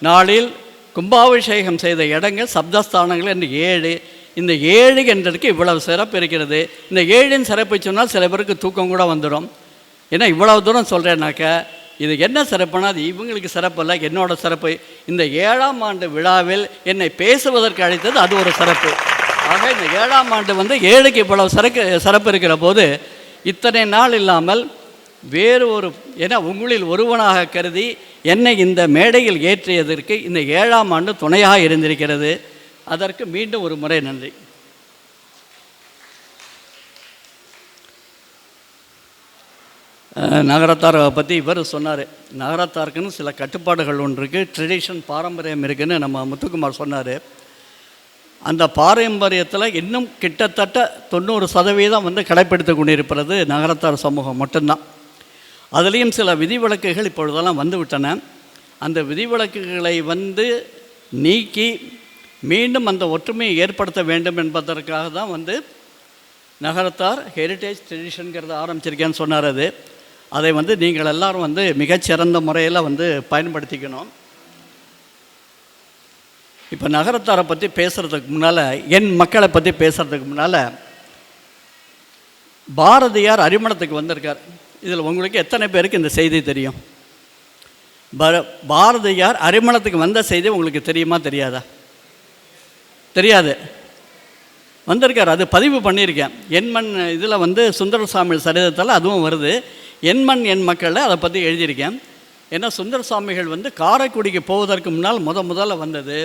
நாளில் கும்பாபிஷேகம் செய்த இடங்கள் சப்தஸ்தானங்கள் என்று 7. இந்த 7 என்றதுக்கு இவ்வளவு சிறப்பு இருக்கிறது. இந்த 7இன் சிறப்பு சொன்னால் சில பேருக்கு தூக்கம் கூட வந்துடும். ஏன்னா இவ்வளவு தூரம் சொல்கிறேன்னாக்க இது என்ன சிறப்புனா அது இவங்களுக்கு சிறப்பு இல்லை, என்னோட சிறப்பு. இந்த 7ஆம் ஆண்டு விழாவில் என்னை பேசுவதற்கு அழைத்தது அது ஒரு சிறப்பு. ஆக இந்த 7ஆம் ஆண்டு வந்து 7க்கு இவ்வளவு சிறப்பு இருக்கிற போது இத்தனை நாள் இல்லாமல் வேறு ஒரு ஏன்னா உங்களில் ஒருவனாக கருதி என்னை இந்த மேடையில் ஏற்றியதற்கு இந்த 7ஆம் ஆண்டு துணையாக இருந்திருக்கிறது. அதற்கு மீண்டும் ஒரு முறை நன்றி. நகரத்தாரை பற்றி இவர் சொன்னார். நகரத்தாருக்குன்னு சில கட்டுப்பாடுகள் ஒன்று இருக்குது, ட்ரெடிஷன் பாரம்பரியம் இருக்குதுன்னு நம்ம முத்துக்குமார் சொன்னார். அந்த பாரம்பரியத்தில் இன்னும் கிட்டத்தட்ட 90% வந்து கடைப்பிடித்து கொண்டிருப்பது நகரத்தார் சமூகம் மட்டும்தான். அதுலேயும் சில விதிவிலக்குகள் இப்பொழுதெல்லாம் வந்து விட்டன. அந்த விதிவிலக்குகளை வந்து நீக்கி மீண்டும் அந்த ஒற்றுமையை ஏற்படுத்த வேண்டும் என்பதற்காக தான் வந்து நகரத்தார் ஹெரிட்டேஜ் ட்ரெடிஷனுங்கிறத ஆரம்பிச்சிருக்கேன்னு சொன்னார். அதை வந்து நீங்கள் எல்லோரும் வந்து மிகச்சிறந்த முறையில் வந்து பயன்படுத்திக்கணும். இப்போ நகரத்தாரை பற்றி பேசுகிறதுக்கு முன்னால், என் மக்களை பற்றி பேசுகிறதுக்கு முன்னால், பாரதியார் அரிமளத்துக்கு வந்திருக்கார். இதில் உங்களுக்கு எத்தனை பேருக்கு இந்த செய்தி தெரியும்? பாரதியார் அரிமளத்துக்கு வந்த செய்தி உங்களுக்கு தெரியுமா தெரியாதா? தெரியாது. வந்திருக்கார், அது பதிவு பண்ணியிருக்கேன். எண்மண் இதில் வந்து சுந்தரசாமி சரிதத்தால் அதுவும் வருது. எண்மண் என் மக்களில் அதை பற்றி எழுதியிருக்கேன். ஏன்னா சுந்தரசாமிகள் வந்து காரைக்குடிக்கு போவதற்கு முன்னால் முதல்ல வந்தது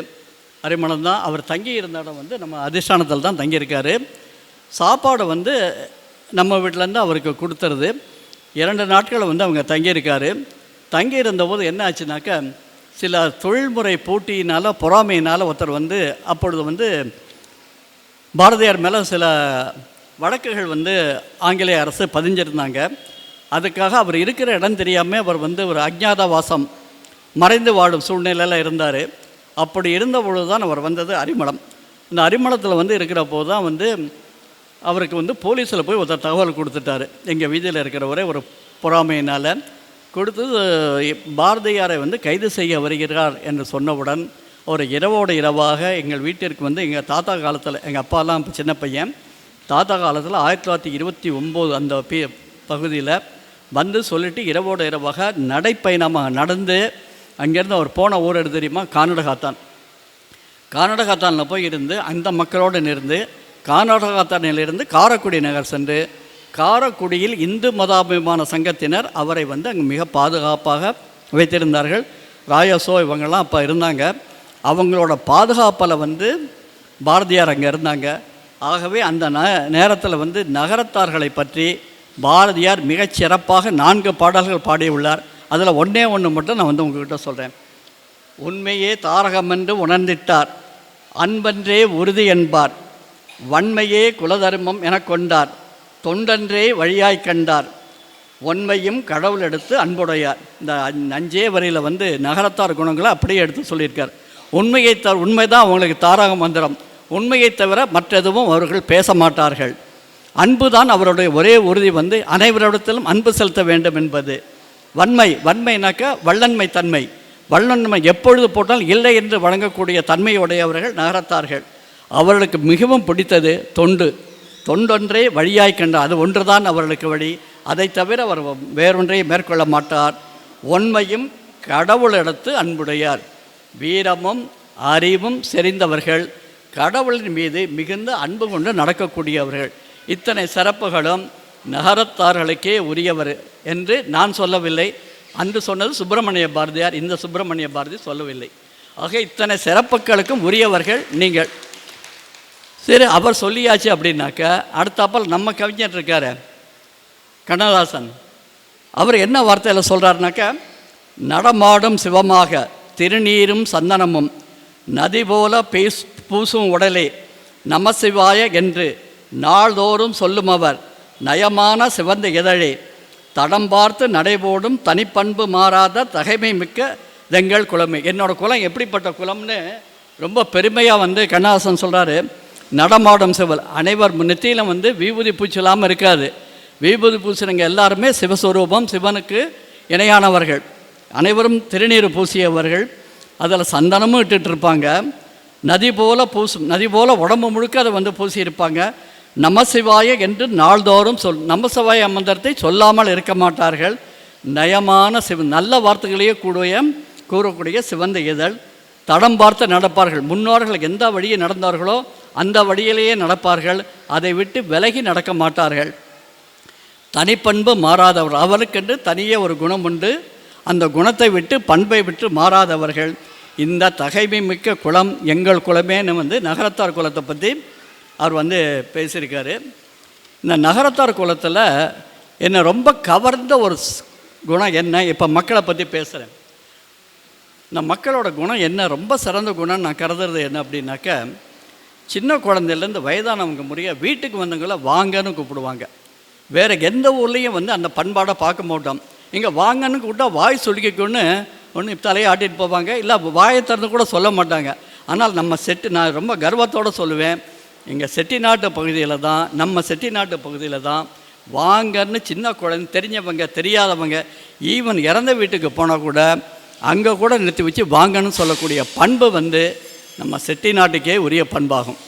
அரிமளம் தான். அவர் தங்கி இருந்த இடம் வந்து நம்ம அதிஷ்டானத்தில் தான் தங்கியிருக்காரு. சாப்பாடு வந்து நம்ம வீட்டிலேருந்து அவருக்கு கொடுத்துருது. 2 நாட்கள் வந்து அவங்க தங்கியிருக்காரு. தங்கியிருந்தபோது என்ன ஆச்சுனாக்கா, சில தொழில்முறை போட்டியினால் பொறாமையினால் ஒருத்தர் வந்து அப்பொழுது வந்து பாரதியார் மேலே சில வழக்குகள் வந்து ஆங்கிலேய அரசு பதிஞ்சிருந்தாங்க. அதுக்காக அவர் இருக்கிற இடம் தெரியாமல் அவர் வந்து ஒரு அஜ்ஞாத வாசம் மறைந்து வாழும் சூழ்நிலையில் இருந்தார். அப்படி இருந்த பொழுது தான் அவர் வந்தது அரிமளம். இந்த அரிமளத்தில் வந்து இருக்கிற போது தான் வந்து அவருக்கு வந்து போலீஸில் போய் ஒருத்தர் தகவல் கொடுத்துட்டாரு. எங்கள் வீதியில் இருக்கிறவரே ஒரு பொறாமையினால் கொடுத்து பாரதியாரை வந்து கைது செய்ய வருகிறார் என்று சொன்னவுடன் அவர் இரவோடு இரவாக எங்கள் வீட்டிற்கு வந்து எங்கள் தாத்தா காலத்தில், எங்கள் அப்பாலாம் இப்போ சின்ன பையன், தாத்தா காலத்தில் 1929 அந்த பகுதியில் வந்து சொல்லிவிட்டு இரவோடு இரவாக நடைப்பயணமாக நடந்து அங்கேருந்து அவர் போன ஊர் எது தெரியுமா? கானடகாத்தானில் போய் இருந்து அந்த மக்களோடு இருந்து கானடகாத்தானிலிருந்து காரைக்குடி நகர் சென்று காரைக்குடியில் இந்து மதாபிமான சங்கத்தினர் அவரை வந்து அங்கே மிக பாதுகாப்பாக வைத்திருந்தார்கள். ராயசோ இவங்கெல்லாம் அப்போ இருந்தாங்க. அவங்களோட பாதுகாப்பில் வந்து பாரதியார் அங்கே இருந்தாங்க. ஆகவே அந்த நேரத்தில் வந்து நகரத்தார்களை பற்றி பாரதியார் மிகச் சிறப்பாக 4 பாடல்கள் பாடியுள்ளார். அதில் ஒன்றே மட்டும் நான் வந்து உங்கள்கிட்ட சொல்கிறேன். உண்மையே தாரகமென்று உணர்ந்திட்டார், அன்பன்றே உறுதி என்பார், வன்மையே குலதர்மம் என கொண்டார், தொண்டன்றே வழியாய் கண்டார், உண்மையும் கடவுள் எடுத்து அன்புடையார். இந்த 5 வரியில் வந்து நகரத்தார் குணங்களை அப்படியே எடுத்து சொல்லியிருக்கார். உண்மைதான் அவங்களுக்கு தாரக மந்திரம். உண்மையை தவிர மற்றெதுவும் அவர்கள் பேச மாட்டார்கள். அன்பு தான் அவருடைய ஒரே உறுதி வந்து அனைவரிடத்திலும் அன்பு செலுத்த வேண்டும் என்பது. வன்மைனாக்க வள்ளன்மை தன்மை. வள்ளன்மை எப்பொழுது போட்டால் இல்லை என்று வழங்கக்கூடிய தன்மையுடையவர்கள் நகரத்தார்கள். அவர்களுக்கு மிகவும் பிடித்தது தொண்டொன்றே வழியாய் கண்டார். அது ஒன்று தான் அவர்களுக்கு வழி. அதை தவிர அவர் வேறொன்றை மேற்கொள்ள மாட்டார். உண்மையும் கடவுளிடத்து அன்புடையார், வீரமும் அறிவும் செறிந்தவர்கள், கடவுளின் மீது மிகுந்த அன்பு கொண்டு நடக்கக்கூடியவர்கள். இத்தனை சிறப்புகளும் நகரத்தார்களுக்கே உரியவர் என்று நான் சொல்லவில்லை. அன்று சொன்னது சுப்பிரமணிய பாரதியார், இந்த சுப்பிரமணிய பாரதி சொல்லவில்லை. ஆக இத்தனை சிறப்புகளுக்கும் உரியவர்கள் நீங்கள். சரி, அவர் சொல்லியாச்சு அப்படின்னாக்க அடுத்தாப்பால் நம்ம கவிஞர் இருக்கார் கண்ணதாசன். அவர் என்ன வார்த்தையில் சொல்கிறாருனாக்க, நடமாடும் சிவமாக திருநீரும் சந்தனமும் நதி போல பூசும் உடலே நமசிவாய என்று நாள்தோறும் சொல்லும் அவர், நயமான சிவந்த இதழே தடம் பார்த்து நடைபோடும் தனிப்பண்பு மாறாத தகைமை மிக்க தெங்கள் குலமே. என்னோட குலம் எப்படிப்பட்ட குலம்னு ரொம்ப பெருமையாக வந்து கண்ணதாசன் சொல்கிறாரு. நடமாடும் சிவல், அனைவர் நெத்தியிலும் வந்து விபூதி பூச்சலாமல் இருக்காது. விபூதி பூசினங்க எல்லாருமே சிவஸ்வரூபம், சிவனுக்கு இணையானவர்கள். அனைவரும் திருநீர் பூசியவர்கள். அதில் சந்தனமும் இட்டுட்டு இருப்பாங்க. நதி போல உடம்பு முழுக்க அதை வந்து பூசியிருப்பாங்க. நமசிவாய என்று நாள்தோறும் நமசிவாய மந்திரத்தை சொல்லாமல் இருக்க மாட்டார்கள். நயமான நல்ல வார்த்தைகளையே கூறக்கூடிய சிவந்த இதழ். தடம் பார்த்து நடப்பார்கள். முன்னோர்கள் எந்த வழியை நடந்தார்களோ அந்த வழியிலேயே நடப்பார்கள். அதை விட்டு விலகி நடக்க மாட்டார்கள். தனிப்பண்பு மாறாதவர்கள், அவருக்கென்று தனியே ஒரு குணம் உண்டு. அந்த குணத்தை விட்டு பண்பை விட்டு மாறாதவர்கள். இந்த தகைமை மிக்க குலம் எங்கள் குலமேன்னு வந்து நகரத்தார் குலத்தை பற்றி அவர் வந்து பேசியிருக்காரு. இந்த நகரத்தார் குலத்தில் என்னை ரொம்ப கவர்ந்த ஒரு குணம் என்ன, இப்போ மக்களை பற்றி பேசுகிறேன். இந்த மக்களோட குணம் என்ன, ரொம்ப சிறந்த குணம் நான் கருதுறது என்ன அப்படின்னாக்க, சின்ன குழந்தையிலேருந்து வயதானவங்க முறையாக வீட்டுக்கு வந்தவங்கள வாங்கன்னு கூப்பிடுவாங்க. வேறு எந்த ஊர்லேயும் வந்து அந்த பண்பாடை பார்க்க மாட்டோம். இங்கே வாங்கன்னு கூப்பிட்டா வாய் சொல்லிக்கொன்னு ஒன்று தலையை ஆட்டிட்டு போவாங்க, இல்லை வாயை திறந்து கூட சொல்ல மாட்டாங்க. ஆனால் நான் ரொம்ப கர்வத்தோடு சொல்லுவேன், எங்கள் செட்டிநாட்டு பகுதியில் தான் வாங்கன்னு சின்ன குழந்தை, தெரிஞ்சவங்க தெரியாதவங்க, ஈவன் இறந்த வீட்டுக்கு போனால் கூட அங்கே கூட நிறுத்தி வச்சு வாங்கன்னு சொல்லக்கூடிய பண்பு வந்து நம்ம செட்டிநாட்டுக்கே உரிய பண்பாகும்.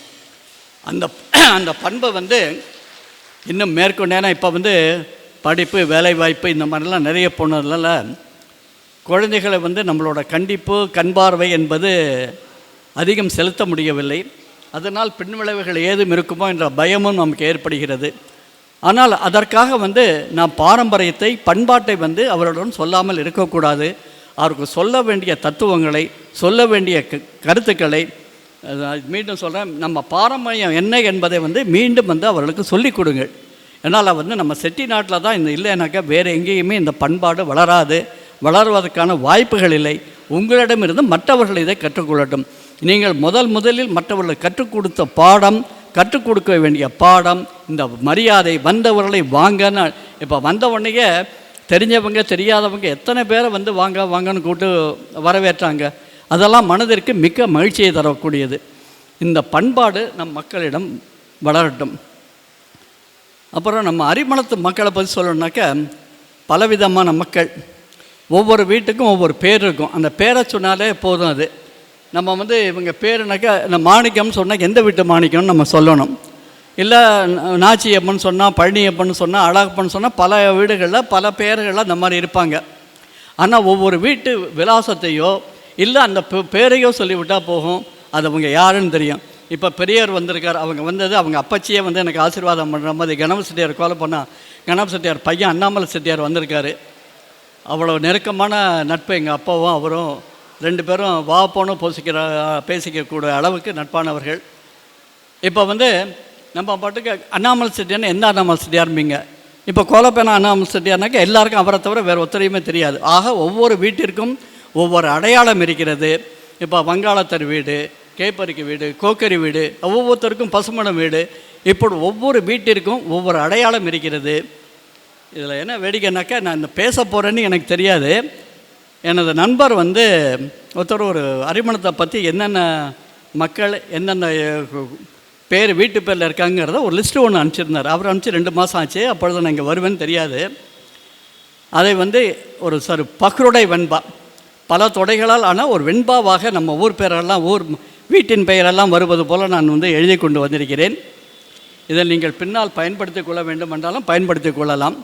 அந்த பண்பை வந்து இன்னும் மேற்கொண்டேன்னா இப்போ வந்து படிப்பு, வேலைவாய்ப்பு இந்த மாதிரிலாம் நிறைய போனதுனால குழந்தைகளை வந்து நம்மளோட கண்டிப்பு, கண்பார்வை என்பது அதிகம் செலுத்த முடியவில்லை. அதனால் பின் விளைவுகள் ஏதும் இருக்குமோ என்ற பயமும் நமக்கு ஏற்படுகிறது. ஆனால் அதற்காக வந்து நான் பாரம்பரியத்தை, பண்பாட்டை வந்து அவருடன் சொல்லாமல் இருக்கக்கூடாது. அவருக்கு சொல்ல வேண்டிய தத்துவங்களை, சொல்ல வேண்டிய கருத்துக்களை மீண்டும் சொல்கிறேன், நம்ம பாரம்பரியம் என்ன என்பதை வந்து மீண்டும் வந்து அவர்களுக்கு சொல்லிக் கொடுங்கள். அதனால் வந்து நம்ம செட்டி நாட்டில் தான் இந்த இல்லைனாக்கா வேறு எங்கேயுமே இந்த பண்பாடு வளராது, வளர்வதற்கான வாய்ப்புகள் இல்லை. உங்களிடமிருந்து மற்றவர்கள் இதை கற்றுக்கொள்ளட்டும். நீங்கள் முதலில் மற்றவர்கள் கற்றுக் கொடுத்த பாடம், கற்றுக் கொடுக்க வேண்டிய பாடம் இந்த மரியாதை. வந்தவர்களை வாங்கன்னு, இப்போ வந்த உடனே தெரிஞ்சவங்க தெரியாதவங்க எத்தனை பேரை வந்து வாங்கன்னு கூப்பிட்டு வரவேற்றாங்க. அதெல்லாம் மனதிற்கு மிக்க மகிழ்ச்சியை தரக்கூடியது. இந்த பண்பாடு நம் மக்களிடம் வளரட்டும். அப்புறம் நம்ம அரிமளத்து மக்களை பற்றி சொல்லணுன்னாக்க, பலவிதமான மக்கள், ஒவ்வொரு வீட்டுக்கும் ஒவ்வொரு பேர் இருக்கும். அந்த பேரை சொன்னாலே போதும். அது நம்ம வந்து இவங்க பேருனாக்கா, இந்த மாணிக்கம்னு சொன்னால் எந்த வீட்டு மாணிக்கம்னு நம்ம சொல்லணும். இல்லை நாச்சியப்பன் சொன்னால், பழனியப்பன் சொன்னால், அழகப்பன் சொன்னால், பல வீடுகளில் பல பேர்களில் அந்த மாதிரி இருப்பாங்க. ஆனால் ஒவ்வொரு வீட்டு விலாசத்தையோ இல்லை அந்த பேரையோ சொல்லிவிட்டால் போகும், அது அவங்க யாருன்னு தெரியும். இப்போ பெரியவர் வந்திருக்கார், அவங்க வந்தது அவங்க அப்பச்சியே வந்து எனக்கு ஆசீர்வாதம் பண்ணுற மாதிரி கணபதி செட்டியார் கோலை பண்ணால், கணபதி செட்டியார் பையன் அண்ணாமலை செட்டியார் வந்திருக்காரு. அவ்வளோ நெருக்கமான நட்பு எங்கள் அப்பாவும் அவரும், 2 பேரும் வா போனும் பேசிக்கக்கூடிய அளவுக்கு நட்பானவர்கள். இப்போ வந்து நம்ம பாட்டுக்கு அண்ணாமலை செட்டியார்னு எந்த அண்ணாமலை செட்டியார்ம்பிங்க, இப்போ கோலப்பேனா அண்ணாமலை செட்டியார்னாக்கா எல்லாருக்கும் அவரை தவிர வேறு ஒருத்தரையுமே தெரியாது. ஆக ஒவ்வொரு வீட்டிற்கும் ஒவ்வொரு அடையாளம் இருக்கிறது. இப்போ வங்காளத்தர் வீடு, கேப்பரிக்கு வீடு, கோக்கரி வீடு, ஒவ்வொருத்தருக்கும் பசுமணம் வீடு, இப்படி ஒவ்வொரு வீட்டிற்கும் ஒவ்வொரு அடையாளம் இருக்கிறது. இதில் என்ன வேடிக்கைனாக்கா, நான் இந்த பேச போகிறேன்னு எனக்கு தெரியாது. எனது நண்பர் வந்து ஒருத்தர் ஒரு அரிமளத்தை பற்றி என்னென்ன மக்கள் என்னென்ன பேர் வீட்டு பேரில் இருக்காங்கிறத ஒரு லிஸ்ட்டு ஒன்று அனுப்பிச்சிருந்தார். அவர் அனுப்பிச்சு 2 மாதம் ஆச்சு. அப்பொழுது நான் இங்கே வருவேன்னு தெரியாது. அதை வந்து ஒரு பக்ருடை வெண்பா, பல தொடைகளால் ஆனால் ஒரு வெண்பாவாக நம்ம ஊர் பேரெல்லாம், ஊர் வீட்டின் பெயரெல்லாம் வருவது போல் நான் வந்து எழுதி கொண்டு வந்திருக்கிறேன். இதை நீங்கள் பின்னால் பயன்படுத்தி கொள்ள வேண்டும் என்றாலும் பயன்படுத்தி கொள்ளலாம்.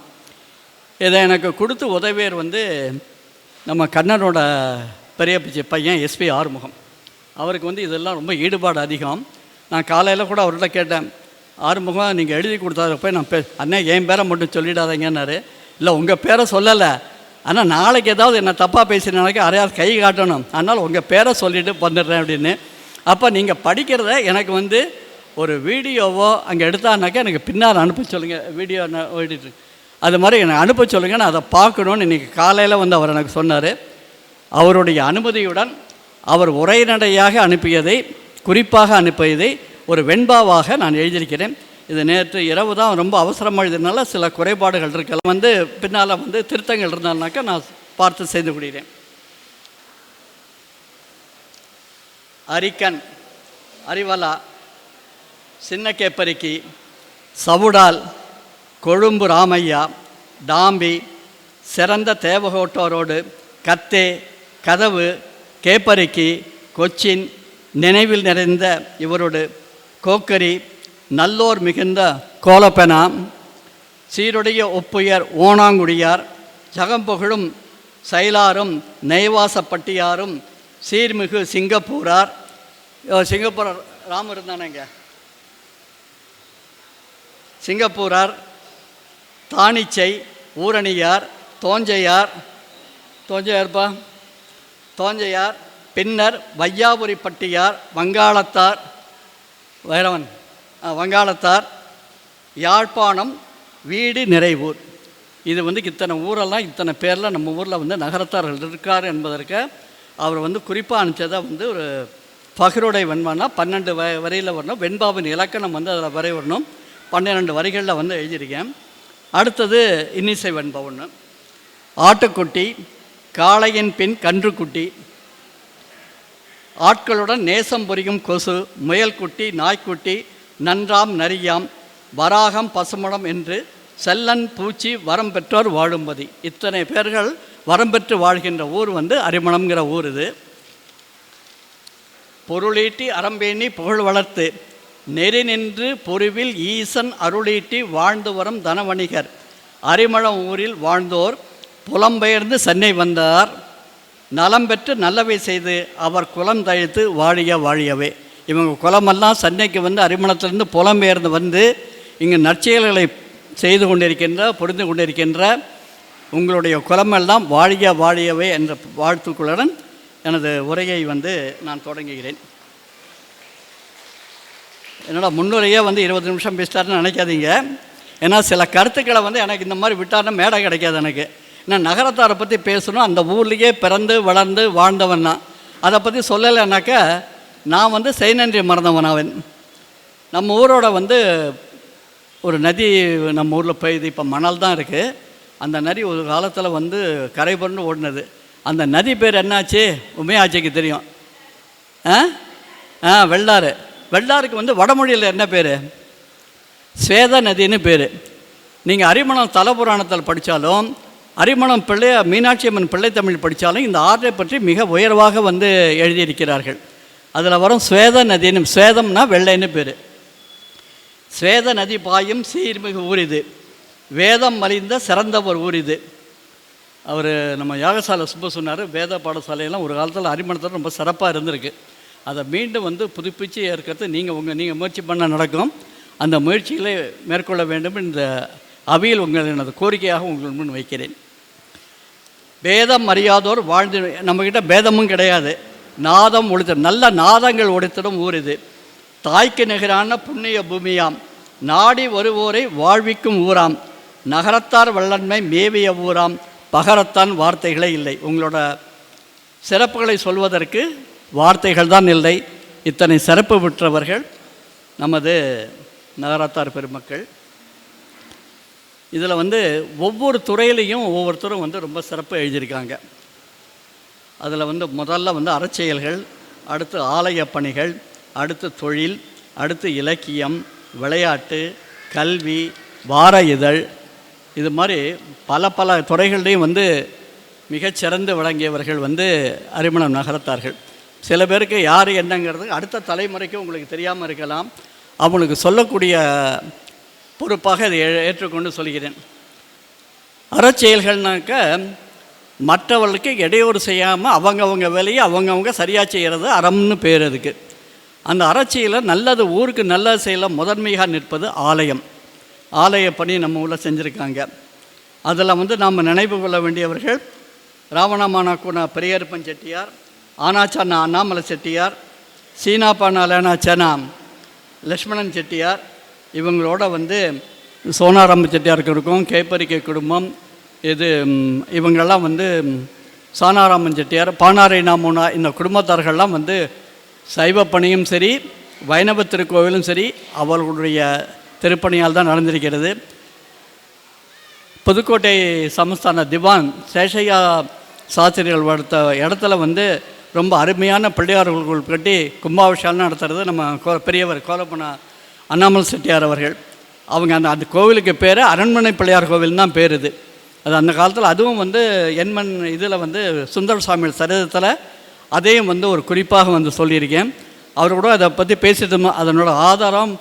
இதை எனக்கு கொடுத்து உதவியர் வந்து நம்ம கண்ணனோட பெரிய பிச்சை பையன் எஸ்பி ஆறுமுகம். அவருக்கு வந்து இதெல்லாம் ரொம்ப ஈடுபாடு அதிகம். நான் காலையில் கூட அவர்கிட்ட கேட்டேன், ஆறுமுகம் நீங்கள் எழுதி கொடுத்தா நான் அண்ணே என் பேரை மட்டும் சொல்லிடாதீங்கன்னாரு. இல்லை உங்கள் பேரை சொல்லலை, ஆனால் நாளைக்கு ஏதாவது என்ன தப்பாக பேசினாக்கா யாரையாவது கை காட்டணும், அதனால் உங்கள் பேரை சொல்லிவிட்டு வந்துடுறேன் அப்படின்னு. அப்போ நீங்கள் படிக்கிறத எனக்கு வந்து ஒரு வீடியோவோ அங்கே எடுத்தானாக்கா எனக்கு பின்னால் அனுப்ப சொல்லுங்கள். வீடியோ ஓடிட்டு அது மாதிரி எனக்கு அனுப்ப சொல்லுங்கள், நான் அதை பார்க்கணுன்னு இன்றைக்கி காலையில் வந்து அவர் எனக்கு சொன்னார். அவருடைய அனுமதியுடன் அவர் உரைநடையாக அனுப்பியதை, குறிப்பாக அனுப்பியதை ஒரு வெண்பாவாக நான் எழுதியிருக்கிறேன். இது நேற்று இரவு தான் ரொம்ப அவசரமாக எழுதினால சில குறைபாடுகள் இருக்கலாம், வந்து பின்னால் வந்து திருத்தங்கள் இருந்தால்னாக்கா நான் பார்த்து செய்து கொள்கிறேன். அரிக்கன், அரிவலா, சின்ன கேப்பரிக்கி, சவுடால், கொழும்பு ராமையா, டாம்பி, சிறந்த தேவகோட்டோரோடு, கத்தே, கதவு, கேப்பரிக்கி, கொச்சின், நினைவில் நிறைந்த இவரோடு, கோக்கரி, நல்லோர் மிகுந்த கோலப்பெனா, சீருடைய ஒப்புயர் ஓணாங்குடியார், ஜகம்புகழும் சைலாரும் நெய்வாசப்பட்டியாரும், சீர்மிகு சிங்கப்பூரார், சிங்கப்பூர் ராம இருந்தானேங்க, சிங்கப்பூரார், தானிச்சை, ஊரணியார், தோஞ்சையார், பின்னர் வையாபுரி பட்டியார், வங்காளத்தார், வைரவன் வங்காளத்தார், யாழ்ப்பாணம், வீடு நிறைவூர். இது வந்து இத்தனை ஊரெல்லாம் இத்தனை பேரில் நம்ம ஊரில் வந்து நகரத்தார்கள் இருக்கார் என்பதற்கு அவர் வந்து குறிப்பாக அனுப்பிச்சதை வந்து ஒரு பகருடை வெண்பானா 12 வரியில் வரணும். வெண்பாவின் இலக்கணம் வந்து அதில் வரை வரணும். 12 வரிகளில் வந்து எழுதியிருக்கேன். அடுத்தது இன்னிசை வெண்பா ஒன்று. ஆட்டுக்குட்டி, காளையின் பின் கன்றுக்குட்டி, ஆட்களுடன் நேசம் புரியும் கொசு, முயல்குட்டி, நாய்க்குட்டி, நன்றாம் நரியாம், வராகம், பசுமடம் என்று செல்லன் பூச்சி வரம் பெற்றோர் வாழும்பதி. இத்தனை பேர்கள் வரம் பெற்று வாழ்கின்ற ஊர் வந்து அரிமளம்ங்கிற ஊர். இது பொருளீட்டி அறம்பேணி புகழ் வளர்த்து நெறி நின்று பொருவில் ஈசன் அருளீட்டி வாழ்ந்து வரும் தனவணிகர் அரிமளம் ஊரில் வாழ்ந்தோர் புலம்பெயர்ந்து சென்னை வந்தார், நலம் பெற்று நல்லவை செய்து அவர் குலம் தழைத்து வாழியவே. இவங்க குலமெல்லாம் சென்னைக்கு வந்து அரிமளத்திலிருந்து புலம்பெயர்ந்து வந்து இங்கு நற்செயல்களை செய்து கொண்டிருக்கின்ற, புரிந்து கொண்டிருக்கின்ற உங்களுடைய குலமெல்லாம் வாழியவே என்ற வாழ்த்துக்களுடன் எனது உரையை வந்து நான் தொடங்குகிறேன். என்னோட முன்னுரையே வந்து 20 நிமிஷம் பேசிட்டாருன்னு நினைக்காதீங்க. ஏன்னா சில கருத்துக்களை வந்து எனக்கு இந்த மாதிரி விட்டார்னா மேடை கிடைக்காது எனக்கு. ஏன்னா நகரத்தாரை பற்றி பேசணும், அந்த ஊர்லேயே பிறந்து வளர்ந்து வாழ்ந்தவன் தான். அதை பற்றி சொல்லலைன்னாக்கா நான் வந்து செய்நன்றி மறந்தவன் அவன். நம்ம ஊரோட வந்து ஒரு நதி நம்ம ஊரில் பெய்யுது, இப்போ மணல் தான் இருக்குது. அந்த நதி ஒரு காலத்தில் வந்து கரை புரண்டு ஓடினது. அந்த நதி பேர் என்னாச்சு? உமையாட்சிக்கு தெரியும். வெள்ளாறு. வெள்ளாருக்கு வந்து வடமொழியில் என்ன பேர்? ஸ்வேத நதின்னு பேர். நீங்கள் அரிமளம் தலபுராணத்தில் படித்தாலும், அரிமளம் பிள்ளை மீனாட்சி அம்மன் பிள்ளை தமிழ் படித்தாலும் இந்த ஆற்றை பற்றி மிக உயர்வாக வந்து எழுதியிருக்கிறார்கள். அதில் வரும் ஸ்வேத நதின்னு, ஸ்வேதம்னா வெள்ளைன்னு பேர். ஸ்வேத நதி பாயும் சீர்மிகு ஊர் இது, வேதம் மலிந்த சிறந்த ஒரு ஊர் இது. அவர் நம்ம யாகசாலை சுப்ப சொன்னார், வேத பாடசாலையெல்லாம் ஒரு காலத்தில் அரிமளத்தில் ரொம்ப சிறப்பாக இருந்திருக்கு. அதை மீண்டும் வந்து புதுப்பிச்சு ஏற்கிறது நீங்கள் முயற்சி பண்ண நடக்கும். அந்த முயற்சிகளை மேற்கொள்ள வேண்டும் இந்த அவையில் எனது கோரிக்கையாக உங்கள் முன் வைக்கிறேன். பேதம் அறியாதோர் வாழ்ந்து, நம்மக்கிட்ட பேதமும் கிடையாது. நாதம் ஒழித்திடும், நல்ல நாதங்கள் ஒழித்திடும் ஊர் இது. தாய்க்கு நிகரான புண்ணிய பூமியாம், நாடி வருவோரை வாழ்விக்கும் ஊராம், நகரத்தார் வல்லன்மை மேவிய ஊராம், பகரத்தான் வார்த்தைகளே இல்லை. உங்களோட சிறப்புகளை சொல்வதற்கு வார்த்தைகள் தான் இல்லை. இத்தனை சிறப்பு பெற்றவர்கள் நமது நகரத்தார் பெருமக்கள். இதில் வந்து ஒவ்வொரு துறையிலையும் ஒவ்வொருத்தரும் வந்து ரொம்ப சிறப்பு எழுதியிருக்காங்க. அதில் வந்து முதல்ல வந்து அறச்செயல்கள், அடுத்து ஆலய பணிகள், அடுத்து தொழில், அடுத்து இலக்கியம், விளையாட்டு, கல்வி, வார இதழ், இது மாதிரி பல துறைகள்லையும் வந்து மிகச்சிறந்து விளங்கியவர்கள் வந்து அரிமளம் நகரத்தார்கள். சில பேருக்கு யார் என்னங்கிறது அடுத்த தலைமுறைக்கு உங்களுக்கு தெரியாமல் இருக்கலாம். அவங்களுக்கு சொல்லக்கூடிய பொறுப்பாக இதை ஏற்றுக்கொண்டு சொல்கிறேன். அறச்செயல்கள்னாக்க மற்றவர்களுக்கு இடையூறு செய்யாமல் அவங்கவுங்க வேலையை அவங்கவுங்க சரியாக செய்கிறது அறம்னு பேர் அதுக்கு. அந்த அறச்செயலை நல்லது, ஊருக்கு நல்லது செய்யல முதன்மையாக நிற்பது ஆலயம். ஆலய பணி நம்ம ஊரில் செஞ்சுருக்காங்க. அதில் வந்து நாம் நினைவு கொள்ள வேண்டியவர்கள் ராவணமானாக்குனா பெரியப்பன் செட்டியார், ஆனாச்சானா அண்ணாமலை செட்டியார், சீனாப்பானாலேனாச்சானா லக்ஷ்மணன் செட்டியார், இவங்களோட வந்து சோனாராம செட்டியாருக்கு இருக்கும் கேப்பரிக்கை குடும்பம். இவங்களெல்லாம் வந்து சானாராமன் செட்டியார், பானாரை நாமுனா, இந்த குடும்பத்தார்கள்லாம் வந்து சைவ பணியும் சரி வைணவ திருக்கோவிலும் சரி அவர்களுடைய திருப்பணியால் தான் நடந்திருக்கிறது. புதுக்கோட்டை சமஸ்தான திவான் சேஷையா சாஸ்திரிகள் வளர்த்த இடத்துல வந்து ரொம்ப அருமையான பிள்ளையார்கள் கட்டி கும்பாபிஷேகம் நடத்துறது நம்ம பெரியவர் கோலப்பன அண்ணாமலை செட்டியார் அவர்கள். அவங்க அந்த கோவிலுக்கு பேர் அரண்மனை பிள்ளையார் கோவில் தான் பேர். அது அந்த காலத்தில் அதுவும் வந்து எண்மண் இதில் வந்து சுந்தர சுவாமிகள் சரிதத்தில் அதையும் வந்து ஒரு குறிப்பாக வந்து சொல்லியிருக்கேன். அவர் கூட அதை பற்றி பேசிட்டு அதனோட ஆதாரம்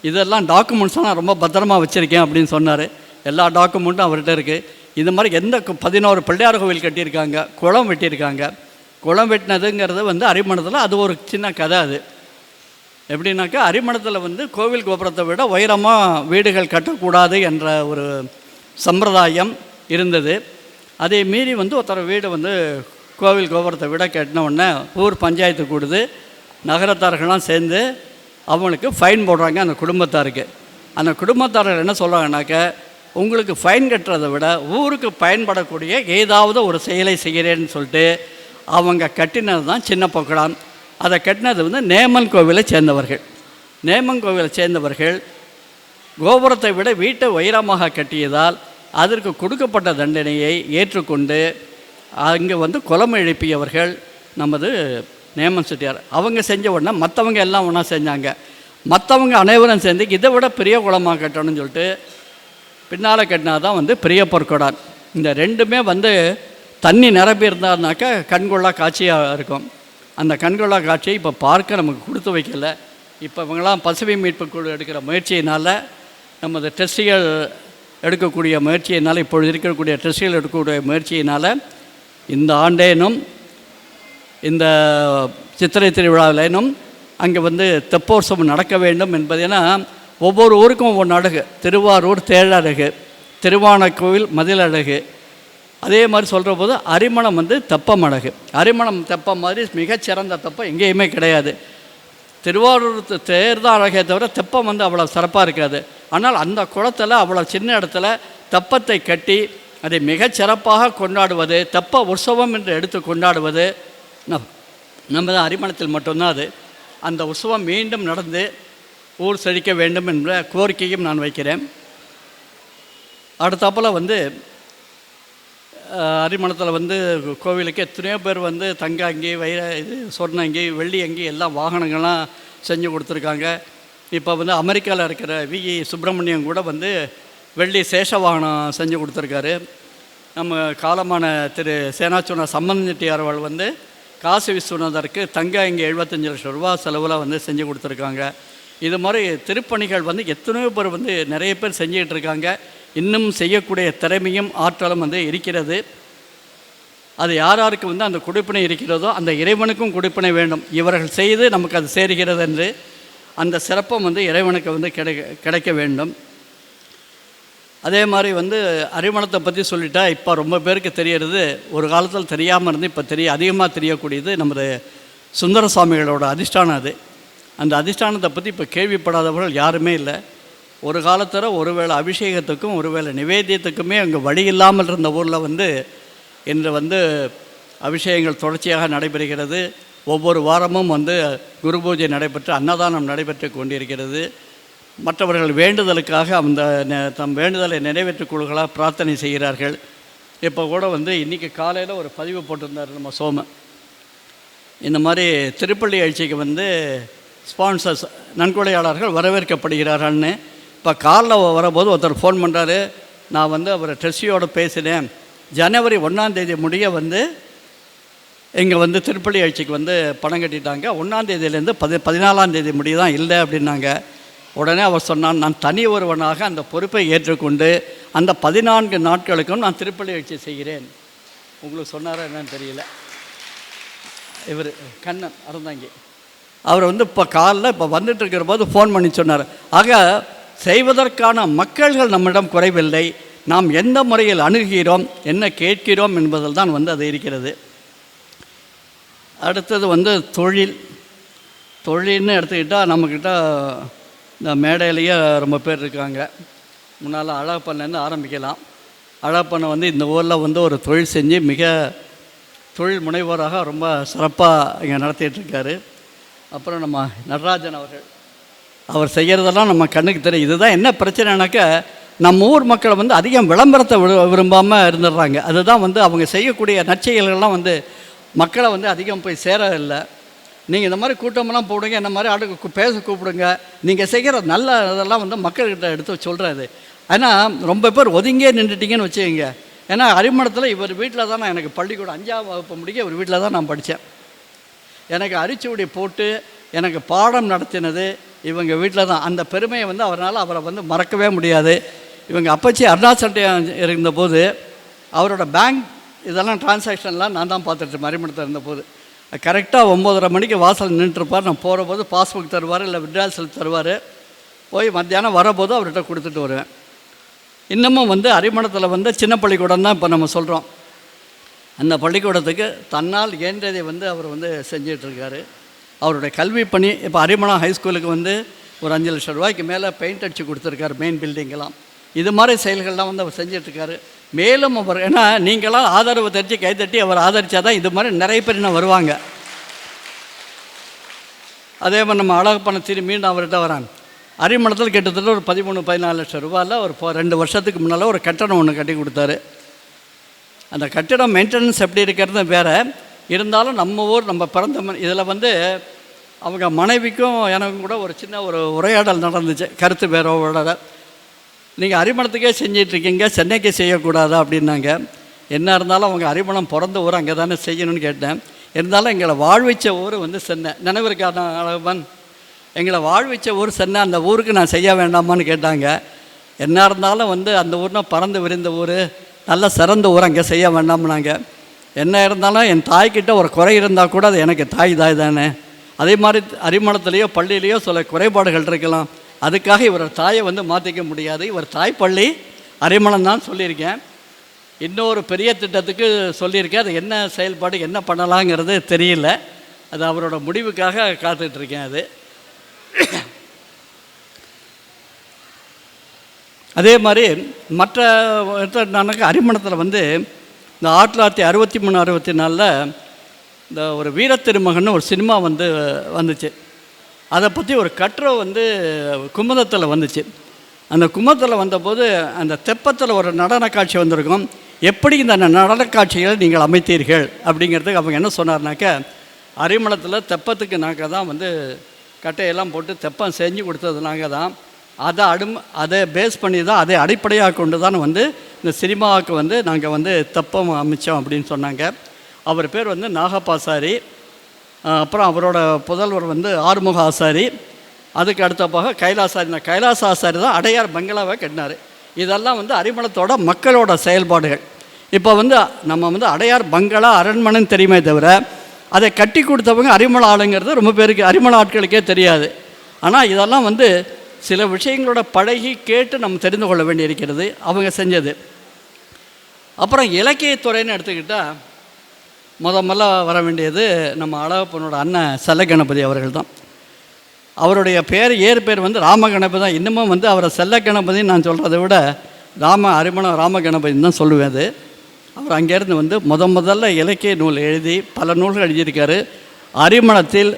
இதெல்லாம் டாக்குமெண்ட்ஸ்லாம் ரொம்ப பத்திரமாக வச்சுருக்கேன் அப்படின்னு சொன்னார். எல்லா டாக்குமெண்ட்டும் அவர்கிட்ட இருக்குது. இது மாதிரி 11 பிள்ளையார் கோவில் கட்டியிருக்காங்க, குளம் வெட்டியிருக்காங்க. குளம் வெட்டினதுங்கிறது வந்து அரிமளத்தில் அது ஒரு சின்ன கதை. அது எப்படின்னாக்கா அரிமளத்தில் வந்து கோவில் கோபுரத்தை விட உயரமாக வீடுகள் கட்டக்கூடாது என்ற ஒரு சம்பிரதாயம் இருந்தது. அதே மீறி வந்து ஒருத்தர் வீடு வந்து கோவில் கோபுரத்தை விட கட்டின உடனே ஊர் பஞ்சாயத்து கூடுது, நகரத்தார்கள்லாம் சேர்ந்து அவங்களுக்கு ஃபைன் போடுறாங்க அந்த குடும்பத்தாருக்கு. அந்த குடும்பத்தார்கள் என்ன சொல்கிறாங்கனாக்க, உங்களுக்கு ஃபைன் கட்டுறதை விட ஊருக்கு பயன்படக்கூடிய ஏதாவது ஒரு செயலை செய்கிறேன்னு சொல்லிட்டு அவங்க கட்டினது தான் சின்ன பொக்கடான். அதை கட்டினது வந்து நேமன் கோவிலை சேர்ந்தவர்கள். நேமன் கோவிலை சேர்ந்தவர்கள் கோபுரத்தை விட வீட்டை உயரமாக கட்டியதால் அதற்கு கொடுக்கப்பட்ட தண்டனையை ஏற்றுக்கொண்டு அங்கே வந்து குளம் எழுப்பியவர்கள் நமது நேமன் செட்டியார். அவங்க செஞ்ச உடனே மற்றவங்க எல்லாம் ஒன்றா செஞ்சாங்க. மற்றவங்க அனைவரும் சேர்ந்து இதை விட பெரிய குளமாக கட்டணும்னு சொல்லிட்டு பின்னால் கட்டினா தான் வந்து பெரிய பொற்கொடான். இந்த ரெண்டுமே வந்து தண்ணி நிரப்பி இருந்தாருனாக்கா கண்கொள்ளா காட்சியாக இருக்கும். அந்த கண்கொள்ளா காட்சியை இப்போ பார்க்க நமக்கு கொடுத்து வைக்கல. இப்போ இவங்களாம் பசுமை மீட்பு குழு எடுக்கிற முயற்சியினால், நமது டெஸ்டிகள் எடுக்கக்கூடிய முயற்சியினால், இப்பொழுது இருக்கக்கூடிய டெஸ்டிகள் எடுக்கக்கூடிய முயற்சியினால் இந்த ஆண்டேனும் இந்த சித்திரை திருவிழாவிலேனும் அங்கே வந்து தெப்போற்சவம் நடக்க வேண்டும் என்பதுனா ஒவ்வொரு ஊருக்கும் ஒவ்வொரு அழகு. திருவாரூர் தேழழகு, திருவானக்கோவில் மதில் அழகு. அதே மாதிரி சொல்கிற போது அரிமளம் வந்து தெப்பம் அழகு. அரிமளம் தெப்பம் மாதிரி மிகச்சிறந்த தெப்பம் எங்கேயுமே கிடையாது. திருவாரூர் தேர் தான் அழகே தவிர தெப்பம் வந்து அவ்வளோ சிறப்பாக இருக்காது. ஆனால் அந்த குளத்தில் அவ்வளோ சின்ன இடத்துல தெப்பத்தை கட்டி அதை மிகச்சிறப்பாக கொண்டாடுவது, தெப்ப உற்சவம் என்று எடுத்து கொண்டாடுவது நம்ம அரிமளத்தில் மட்டும்தான். அது அந்த உற்சவம் மீண்டும் நடந்து ஊர் செழிக்க வேண்டும் என்ற கோரிக்கையும் நான் வைக்கிறேன். அடுத்தாப்பில் வந்து அரிமளத்தில் வந்து கோவிலுக்கு எத்தனையோ பேர் வந்து தங்க அங்கி, சொர்ண அங்கி, வெள்ளி அங்கி எல்லாம் வாகனங்கள்லாம் செஞ்சு கொடுத்துருக்காங்க. இப்போ வந்து அமெரிக்காவில் இருக்கிற விஇ சுப்பிரமணியம் கூட வந்து வெள்ளி சேஷ வாகனம் செஞ்சு கொடுத்துருக்காரு. நம்ம காலமான திரு சேனாச்சுன சம்பந்தட்டியார் அவர்கள் வந்து காசி விஸ்வநாதருக்கு தங்க அங்கி 75 லட்சம் ரூபா செலவில் வந்து செஞ்சு கொடுத்துருக்காங்க. இது மாதிரி திருப்பணிகள் வந்து எத்தனையோ பேர் வந்து நிறைய பேர் செஞ்சுக்கிட்டு இருக்காங்க. இன்னும் செய்யக்கூடிய திறமையும் ஆற்றலும் வந்து இருக்கிறது. அது யாருக்கு வந்து அந்த குடிப்பினை இருக்கிறதோ அந்த இறைவனுக்கும் குடிப்பினை வேண்டும். இவர்கள் செய்து நமக்கு அது சேர்கிறது என்று அந்த சிறப்பம் வந்து இறைவனுக்கு வந்து கிடைக்க வேண்டும். அதே மாதிரி வந்து அரிமளத்தை பற்றி சொல்லிட்டா இப்போ ரொம்ப பேருக்கு தெரியறது, ஒரு காலத்தில் தெரியாமல் இருந்து இப்போ அதிகமாக தெரியக்கூடியது நமது சுந்தர சுவாமிகளோட அதிஷ்டானம். அது அந்த அதிஷ்டானத்தை பற்றி இப்போ கேள்விப்படாதவர்கள் யாருமே இல்லை. ஒரு காலத்தில் ஒருவேளை அபிஷேகத்துக்கும் ஒருவேளை நிவேத்தியத்துக்குமே அங்கே வழி இல்லாமல் இருந்த ஊரில் வந்து இன்று வந்து அபிஷேகங்கள் தொடர்ச்சியாக நடைபெறுகிறது. ஒவ்வொரு வாரமும் வந்து குரு பூஜை நடைபெற்று அன்னதானம் நடைபெற்று கொண்டிருக்கிறது. மற்றவர்கள் வேண்டுதலுக்காக அந்த தம் வேண்டுதலை நிறைவேற்றிக் கொள்களாக பிரார்த்தனை செய்கிறார்கள். இப்போ கூட வந்து இன்றைக்கி காலையில் ஒரு பதிவு போட்டிருந்தார் நம்ம சோம, இந்த மாதிரி திருப்பள்ளி எழுச்சிக்கு வந்து ஸ்பான்சர்ஸ் நன்கொடையாளர்கள் வரவேற்கப்படுகிறார்கள்னு. இப்போ காரில் வரும்போது ஒருத்தர் ஃபோன் பண்ணுறாரு, நான் வந்து அவரை ட்ரெஸ்ஸியோடு பேசினேன், ஜனவரி 1ஆம் தேதி முடிய வந்து இங்கே வந்து திருப்பள்ளி எழுச்சிக்கு வந்து பணம் கட்டிட்டாங்க, 1ஆம் தேதியிலேருந்து 14ஆம் தேதி முடிய தான் இல்லை அப்படின்னாங்க. உடனே அவர் சொன்னான், நான் தனி ஒருவனாக அந்த பொறுப்பை ஏற்றுக்கொண்டு அந்த 14 நாட்களுக்கும் நான் திருப்பள்ளி எழுச்சி செய்கிறேன். உங்களுக்கு சொன்னாரா என்னன்னு தெரியல. இவர் கண்ணன் அறந்தாங்கி அவர் வந்து இப்போ காலில் இப்போ வந்துட்டு இருக்கிற போது ஃபோன் பண்ணி சொன்னார். ஆக செய்வதற்கான மக்கள்கள் நம்மிடம் குறைவில்லை, நாம் எந்த முறையில் அணுகிறோம், என்ன கேட்கிறோம் என்பதில் தான் வந்து அது இருக்கிறது. அடுத்தது வந்து தொழில்னு எடுத்துக்கிட்டால் நம்மக்கிட்ட இந்த மேடையிலேயே ரொம்ப பேர் இருக்காங்க. முன்னால் அழகப்பன்லேருந்து ஆரம்பிக்கலாம். அழகப்பண்ணை வந்து இந்த ஊரில் வந்து ஒரு தொழில் செஞ்சு மிக தொழில் முனைவோராக ரொம்ப சிறப்பாக இங்கே நடத்திட்டுருக்காரு. அப்புறம் நம்ம நடராஜன் அவர் செய்கிறதெல்லாம் நம்ம கண்ணுக்கு தெரியும். இதுதான் என்ன பிரச்சனைனாக்கா, நம்ம ஊர் மக்களை வந்து அதிகம் விளம்பரத்தை விரும்பாமல் இருந்துடுறாங்க. அதுதான் வந்து அவங்க செய்யக்கூடிய நற்செயல்கள்லாம் வந்து மக்களை வந்து அதிகம் போய் சேர இல்லை. நீங்கள் இந்த மாதிரி கூட்டமெல்லாம் போடுங்க, இந்த மாதிரி ஆளுக்கு பேச கூப்பிடுங்க, நீங்கள் செய்கிற நல்ல இதெல்லாம் வந்து மக்கள்கிட்ட எடுத்து சொல்கிறது. ஆனால் ரொம்ப பேர் ஒதுங்கியே நின்றுட்டிங்கன்னு வச்சுக்கோங்க. ஏன்னா அரிமளத்தில் இவர் வீட்டில் தான் நான் எனக்கு பள்ளிக்கூடம் 5ஆம் வகுப்பு முடிக்க இவர் வீட்டில் தான் நான் படித்தேன். எனக்கு அரிச்சுவடி போட்டு எனக்கு பாடம் நடத்தினது இவங்க வீட்டில் தான். அந்த பெருமையை வந்து அவரை வந்து மறக்கவே முடியாது. இவங்க அப்பச்சி அருணாச்சல் இருந்தபோது அவரோட பேங்க் இதெல்லாம் டிரான்சாக்ஷன்லாம் நான் தான் பார்த்துட்டு அரிமளத்தில் இருந்தபோது கரெக்டாக 9:30 மணிக்கு வாசல் நின்றுட்டுருப்பார். நான் போகிற போது பாஸ்புக் தருவார், இல்லை விட்ரால் செல் தருவார். போய் மத்தியானம் வரபோது அவர்கிட்ட கொடுத்துட்டு வருவேன். இன்னமும் வந்து அரிமளத்தில் வந்து சின்ன பள்ளிக்கூடம் தான் இப்போ நம்ம சொல்கிறோம். அந்த பள்ளிக்கூடத்துக்கு தன்னால் இயன்றதை வந்து அவர் வந்து செஞ்சிட்ருக்காரு. அவருடைய கல்வி பணி இப்போ அரிமளம் ஹைஸ்கூலுக்கு வந்து ஒரு 5 லட்சம் ரூபாய்க்கு மேலே பெயிண்ட் அடித்து கொடுத்துருக்காரு, மெயின் பில்டிங்கெல்லாம். இது மாதிரி செயல்கள்லாம் வந்து அவர் செஞ்சிட்ருக்காரு. மேலும் அவர் ஏன்னா நீங்களாம் ஆதரவு தெரிஞ்சு கைத்தட்டி அவர் ஆதரித்தா தான் இது மாதிரி நிறைய பேர் இன்னும் வருவாங்க. அதே மாதிரி நம்ம அழகப்பண்ண மீண்டும் அவர்கிட்ட வராங்க. அரிமளத்தில் கிட்டத்தட்ட ஒரு 13-14 லட்சம் ரூபாயில் ஒரு 2 வருஷத்துக்கு முன்னால் ஒரு கட்டடம் ஒன்று கட்டி கொடுத்தாரு. அந்த கட்டிடம் மெயின்டெனன்ஸ் எப்படி இருக்கிறது வேறு இருந்தாலும் நம்ம ஊர் நம்ம பிறந்த இதில் வந்து அவங்க மனைவிக்கும் எனக்கும் கூட ஒரு சின்ன ஒரு உரையாடல் நடந்துச்சு, கருத்து வேறோட. நீங்கள் அரிமளத்துக்கே செஞ்சிட்ருக்கீங்க, சென்னைக்கு செய்யக்கூடாதா அப்படின்னாங்க. என்ன இருந்தாலும் அவங்க அரிமளம் பிறந்த ஊர் அங்கே தானே செய்யணும்னு கேட்டேன். இருந்தாலும் எங்களை வாழ்விச்ச ஊர் வந்து சென்னை. நினைவிற்கான அழகப்பன் எங்களை வாழ்விச்ச ஊர் சென்னை, அந்த ஊருக்கு நான் செய்ய வேண்டாமான்னு கேட்டாங்க. என்ன இருந்தாலும் வந்து அந்த ஊர்னா பறந்து விரிந்த ஊர், நல்ல சிறந்த ஊர், அங்கே செய்ய வேண்டாம்னாங்க. என்ன இருந்தாலும் என் தாய்கிட்ட ஒரு குறை இருந்தால் கூட அது எனக்கு தாய் தானே. அதே மாதிரி அரிமளத்துலேயோ பள்ளியிலையோ சில குறைபாடுகள் இருக்கலாம், அதுக்காக இவர் தாயை வந்து மாற்றிக்க முடியாது. இவர் தாய் பள்ளி அரிமளம் தான் சொல்லியிருக்கேன். இன்னொரு பெரிய திட்டத்துக்கு சொல்லியிருக்கேன். அது என்ன செயல்பாடு என்ன பண்ணலாங்கிறது தெரியல. அது அவரோட முடிவுக்காக காத்துட்ருக்கேன். அது அதே மாதிரி மற்ற என்னன்னாக்கா அரிமளத்தில் வந்து இந்த 1963 64 இந்த ஒரு வீரத்திருமகன் ஒரு சினிமா வந்து வந்துச்சு. அதை பற்றி ஒரு கட்டுரை வந்து குமுதத்தில் வந்துச்சு. அந்த குமுதத்தில் வந்தபோது அந்த தெப்பத்தில் ஒரு நடன காட்சி வந்திருக்கும். எப்படி இந்த நடன காட்சிகளை நீங்கள் அமைத்தீர்கள் அப்படிங்கிறதுக்கு அவங்க என்ன சொன்னார்னாக்கா, அரிமளத்தில் தெப்பத்துக்கு நாங்கள் தான் வந்து கட்டையெல்லாம் போட்டு தெப்பம் செஞ்சு கொடுத்தது நாங்கள் தான். அதை பேஸ் பண்ணி தான், அதை அடிப்படையாக கொண்டு தான் வந்து இந்த சினிமாவுக்கு வந்து நாங்கள் வந்து தெப்பம் அமைச்சோம் அப்படின்னு சொன்னாங்க. அவர் பேர் வந்து நாகப்பாசாரி. அப்புறம் அவரோட புதல்வர் வந்து ஆறுமுக ஆசாரி. அதுக்கு அடுத்தப்பாக கைலாசாரி. இந்த கைலாச ஆசாரி தான் அடையார் பங்களாவை கட்டினார். இதெல்லாம் வந்து அரிமளத்தோட மக்களோட செயல்பாடுகள். இப்போ வந்து நம்ம வந்து அடையார் பங்களா அரண்மனைன்னு தெரியுமே தவிர அதை கட்டி கொடுத்தவங்க அரிமள ஆளுங்கிறது ரொம்ப பேருக்கு, அரிமள ஆட்களுக்கே தெரியாது. ஆனால் இதெல்லாம் வந்து சில விஷயங்களோட பழகி கேட்டு நம்ம தெரிந்து கொள்ள வேண்டியிருக்கிறது அவங்க செஞ்சது. அப்புறம் இலக்கியத்துறைன்னு எடுத்துக்கிட்டால் முதல்ல வர வேண்டியது நம்ம அழகப்பனோட அண்ணன் செல்ல கணபதி அவர்கள் தான். அவருடைய பேர் பேர் வந்து ராம கணபதி தான். இன்னமும் வந்து அவரை செல்ல கணபதின்னு நான் சொல்கிறத விட அரிமளம் ராம கணபதின்னு தான் சொல்லுவேன். அது அவர் அங்கேருந்து வந்து முதல்ல இலக்கிய நூல் எழுதி பல நூல்கள் எழுதியிருக்காரு. அரிமளத்தில்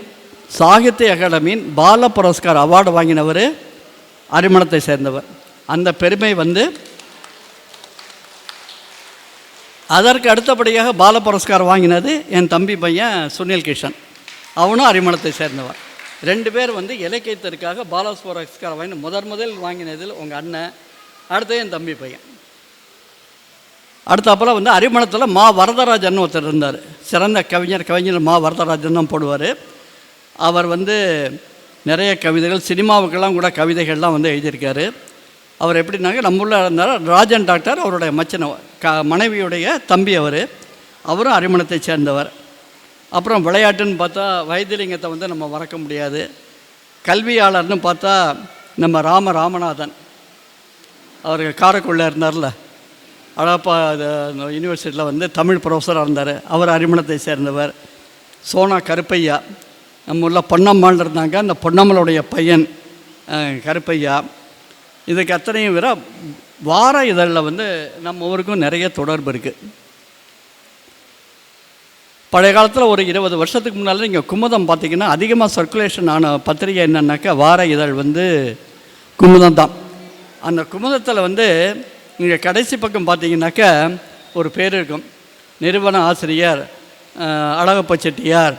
சாகித்ய அகாடமியின் பால புரஸ்கார் அவார்டு வாங்கினவர் அரிமளத்தை சேர்ந்தவர். அந்த பெருமை வந்து அதற்கு அடுத்தபடியாக பால புரஸ்கார் வாங்கினது என் தம்பி பையன் சுனில் கிஷன். அவனும் அரிமளத்தை சேர்ந்தவர். 2 பேர் வந்து இலக்கியத்திற்காக பால புரஸ்கார் வாங்கி முதல் வாங்கினதில் உங்கள் அண்ணன், அடுத்து என் தம்பி பையன். அடுத்தப்போல் வந்து அரிமளத்தில் மா வரதராஜன் ஒருத்தர் இருந்தார். சிறந்த கவிஞர் மா வரதராஜன் தான் போடுவார். அவர் வந்து நிறைய கவிதைகள், சினிமாவுக்கெல்லாம் கூட கவிதைகள்லாம் வந்து எழுதியிருக்காரு. அவர் எப்படின்னாக்க நம்மள இருந்தார் ராஜன் டாக்டர், அவருடைய மச்சனை மனைவியுடைய தம்பி அவரும் அரிமளத்தை சேர்ந்தவர். அப்புறம் விளையாட்டுன்னு பார்த்தா வைத்தியலிங்கத்தை வந்து நம்ம மறக்க முடியாது. கல்வியாளர்னு பார்த்தா நம்ம ராமநாதன், அவர் காரைக்குடியில் இருந்தார்ல, அழகப்பா யூனிவர்சிட்டியில் வந்து தமிழ் ப்ரொஃபஸராக இருந்தார். அவர் அரிமளத்தை சேர்ந்தவர். சோனா கருப்பையா, நம்ம உள்ள பொன்னம்மாள் இருந்தாங்க, அந்த பொன்னம்மளுடைய பையன் கருப்பையா. இதுக்கு அத்தனையும் வேற வார இதழில் வந்து நம்ம ஊருக்கும் நிறைய தொடர்பு இருக்குது. பழைய காலத்தில் ஒரு 20 வருஷத்துக்கு முன்னால் நீங்கள் குமுதம் பார்த்திங்கன்னா அதிகமாக சர்க்குலேஷன் ஆன பத்திரிகை என்னன்னாக்கா வார இதழ் வந்து குமுதம் தான். அந்த குமுதத்தில் வந்து நீங்கள் கடைசி பக்கம் பார்த்தீங்கன்னாக்கா ஒரு பேர் இருக்கும், நிறுவன ஆசிரியர் அழகப்ப செட்டியார்,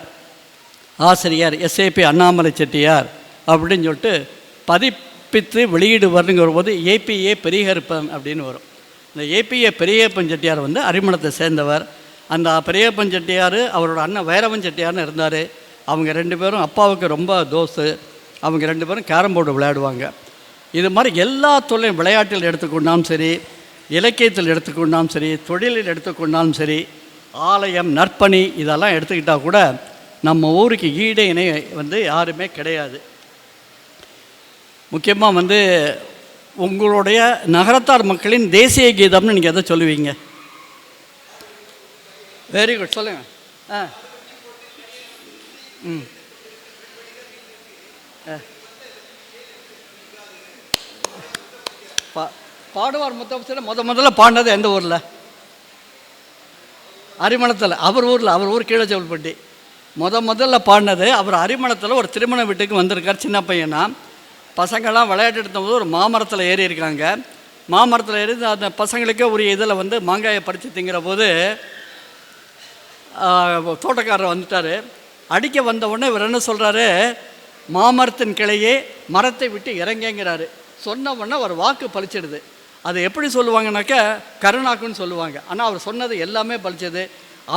ஆசிரியர் SAP அண்ணாமலை செட்டியார் அப்படின்னு சொல்லிட்டு பதிப்பித்து வெளியிடுவாருங்கிற போது APA பெரியகருப்பன் அப்படின்னு வரும். இந்த APA பெரியப்பன் செட்டியார் வந்து அரிமளத்தை சேர்ந்தவர். அந்த பெரியப்பன் செட்டியார் அவரோட அண்ணன் வைரவன் செட்டியார்னு இருந்தார். அவங்க 2 பேரும் அப்பாவுக்கு ரொம்ப தோஸ்து. அவங்க 2 பேரும் கேரம் போர்டு விளையாடுவாங்க. இது மாதிரி எல்லா தொழிலும், விளையாட்டில் எடுத்துக்கொண்டாலும் சரி, இலக்கியத்தில் எடுத்துக்கொண்டாலும் சரி, தொழிலில் எடுத்துக்கொண்டாலும் சரி, ஆலயம், நற்பணி இதெல்லாம் எடுத்துக்கிட்டால் கூட நம்ம ஊருக்கு ஈடு இணை வந்து யாருமே கிடையாது. முக்கியமாக வந்து உங்களுடைய நகரத்தார் மக்களின் தேசிய கீதம்னு நீங்கள் எதை சொல்லுவீங்க? வெரி குட், சொல்லுங்கள். பாடுவார் முத்தபுத்திர முதல்ல பாடினது எந்த ஊரில்? அரிமளத்தில். அவர் ஊர் கீழச்செவல்பட்டி. முதல்ல பாடினது அவர் அரிமளத்தில். ஒரு திருமண வீட்டுக்கு வந்திருக்கார் சின்ன பையனா. பசங்கள்லாம் விளையாட்டு எடுத்தபோது ஒரு மாமரத்தில் ஏறி இருக்காங்க. மாமரத்தில் ஏறி அந்த பசங்களுக்கே உரிய இதில் வந்து மாங்காயை பறித்து திங்கிற போது தோட்டக்காரர் வந்துட்டார். அடிக்க வந்த உடனே இவர் என்ன சொல்கிறாரு, மாமரத்தின் கிளையே மரத்தை விட்டு இறங்கிறாரு. சொன்ன உடனே ஒரு வாக்கு பழிச்சிடுது. அது எப்படி சொல்லுவாங்கனாக்கா கருணாக்குன்னு சொல்லுவாங்க. ஆனால் அவர் சொன்னது எல்லாமே பழிச்சது.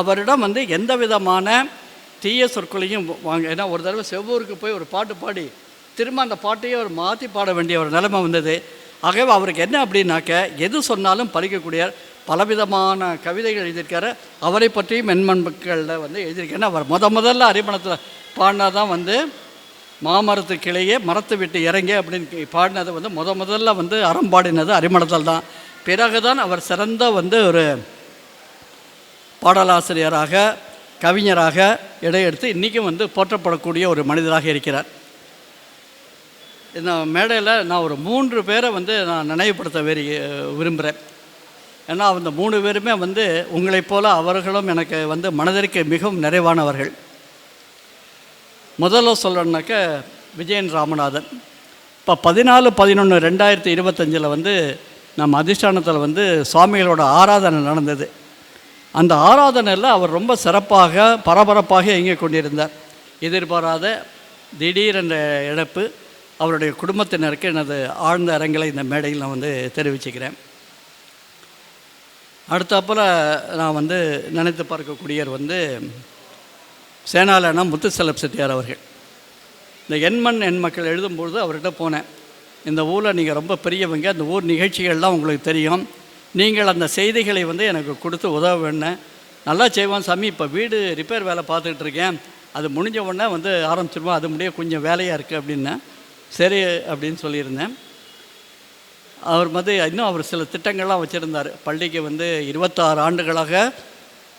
அவரிடம் வந்து எந்த விதமான தீய சொற்களையும் ஏன்னா ஒரு தடவை செவ்வூருக்கு போய் ஒரு பாட்டு பாடி திரும்ப அந்த பாட்டையே அவர் மாற்றி பாட வேண்டிய ஒரு நிலைமை வந்தது. ஆகவே அவருக்கு என்ன அப்படின்னாக்க எது சொன்னாலும் பழிக்கக்கூடிய பலவிதமான கவிதைகள் எழுதியிருக்காரு. அவரை பற்றியும் மென்மண்களில் வந்து எழுதியிருக்காரு. அவர் முதல்ல அரிமளத்தில் பாடினாதான் வந்து மாமரத்து கிளையே மரத்தை விட்டு இறங்க அப்படின்னு பாடினது வந்து முதல்ல வந்து அறம்பாடினது அரிமளத்தில் தான். பிறகுதான் அவர் சிறந்த வந்து ஒரு பாடலாசிரியராக, கவிஞராக இடையெடுத்து இன்றைக்கும் வந்து போற்றப்படக்கூடிய ஒரு மனிதராக இருக்கிறார். இந்த மேடையில் நான் ஒரு 3 பேரை வந்து நான் நினைவுபடுத்த விரும்புகிறேன். ஏன்னா அந்த 3 பேருமே வந்து உங்களைப் போல அவர்களும் எனக்கு வந்து மனதிற்கு மிகவும் நிறைவானவர்கள். முதல்ல சொல்லணுன்னாக்க விஜயன் ராமநாதன். இப்போ 14/11/2025 வந்து நம்ம அதிஷ்டானத்தில் வந்து சுவாமிகளோட ஆராதனை நடந்தது. அந்த ஆராதனையில் அவர் ரொம்ப சிறப்பாக பரபரப்பாக இயங்கிக் கொண்டிருந்தார். எதிர்பாராத திடீரென்ற இழப்பு அவருடைய குடும்பத்தினருக்கு எனது ஆழ்ந்த இரங்கலை இந்த மேடையில் நான் வந்து தெரிவிச்சுக்கிறேன். அடுத்தப்பில் நான் வந்து நினைத்து பார்க்கக்கூடியவர் வந்து சேனாலனா முத்துசெல்வ செட்டியார் அவர்கள். இந்த எண்மண் எண் மக்கள் எழுதும்பொழுது அவர்கிட்ட போனேன். இந்த ஊரில் நீங்கள் ரொம்ப பெரியவங்க, அந்த ஊர் நிகழ்ச்சிகள்லாம் உங்களுக்கு தெரியும், நீங்கள் அந்த செய்திகளை வந்து எனக்கு கொடுத்து உதவ வேணும். நல்லா செய்வான் சாமி, இப்போ வீடு ரிப்பேர் வேலை பார்த்துக்கிட்டு இருக்கேன், அது முடிஞ்ச உடனே வந்து ஆரம்பிச்சிருவோம், அது முடிய கொஞ்சம் வேலையாக இருக்குது அப்படின்னேன். சரி அப்படின்னு சொல்லியிருந்தேன். அவர் வந்து இன்னும் அவர் சில திட்டங்கள்லாம் வச்சுருந்தார். பள்ளிக்கு வந்து 26 ஆண்டுகளாக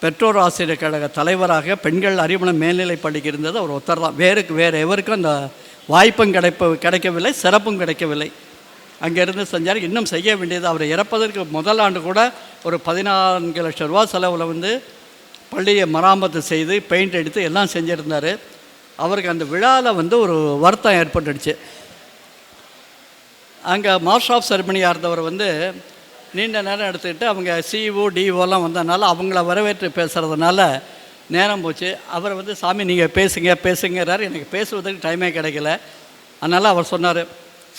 பெற்றோர் ஆசிரியர் கழக தலைவராக பெண்கள் அறிமுகம் மேல்நிலை பள்ளிக்கு இருந்தது அவர் ஒருத்தர் தான். வேறு எவருக்கும் அந்த வாய்ப்பும் கிடைக்கவில்லை, சிறப்பும் கிடைக்கவில்லை. அங்கேருந்து செஞ்சார். இன்னும் செய்ய வேண்டியது, அவர் இறப்பதற்கு முதல் ஆண்டு கூட ஒரு 14 லட்சம் ரூபா செலவில் வந்து பள்ளியை மராமத்து செய்து பெயிண்ட் அடித்து எல்லாம் செஞ்சுருந்தார். அவருக்கு அந்த விழாவில் வந்து ஒரு வருத்தம் ஏற்பட்டுடுச்சு. அங்கே மாஸ்டர் ஆஃப் செரமனியாக இருந்தவர் வந்து நீண்ட நேரம் எடுத்துக்கிட்டு அவங்க சிஓ டிஓலாம் வந்ததுனால அவங்கள வரவேற்று பேசுகிறதுனால நேரம் போச்சு. அவர் வந்து சாமி நீங்கள் பேசுங்கிறார். எனக்கு பேசுவதற்கு டைமே கிடைக்கல. அதனால் அவர் சொன்னார்,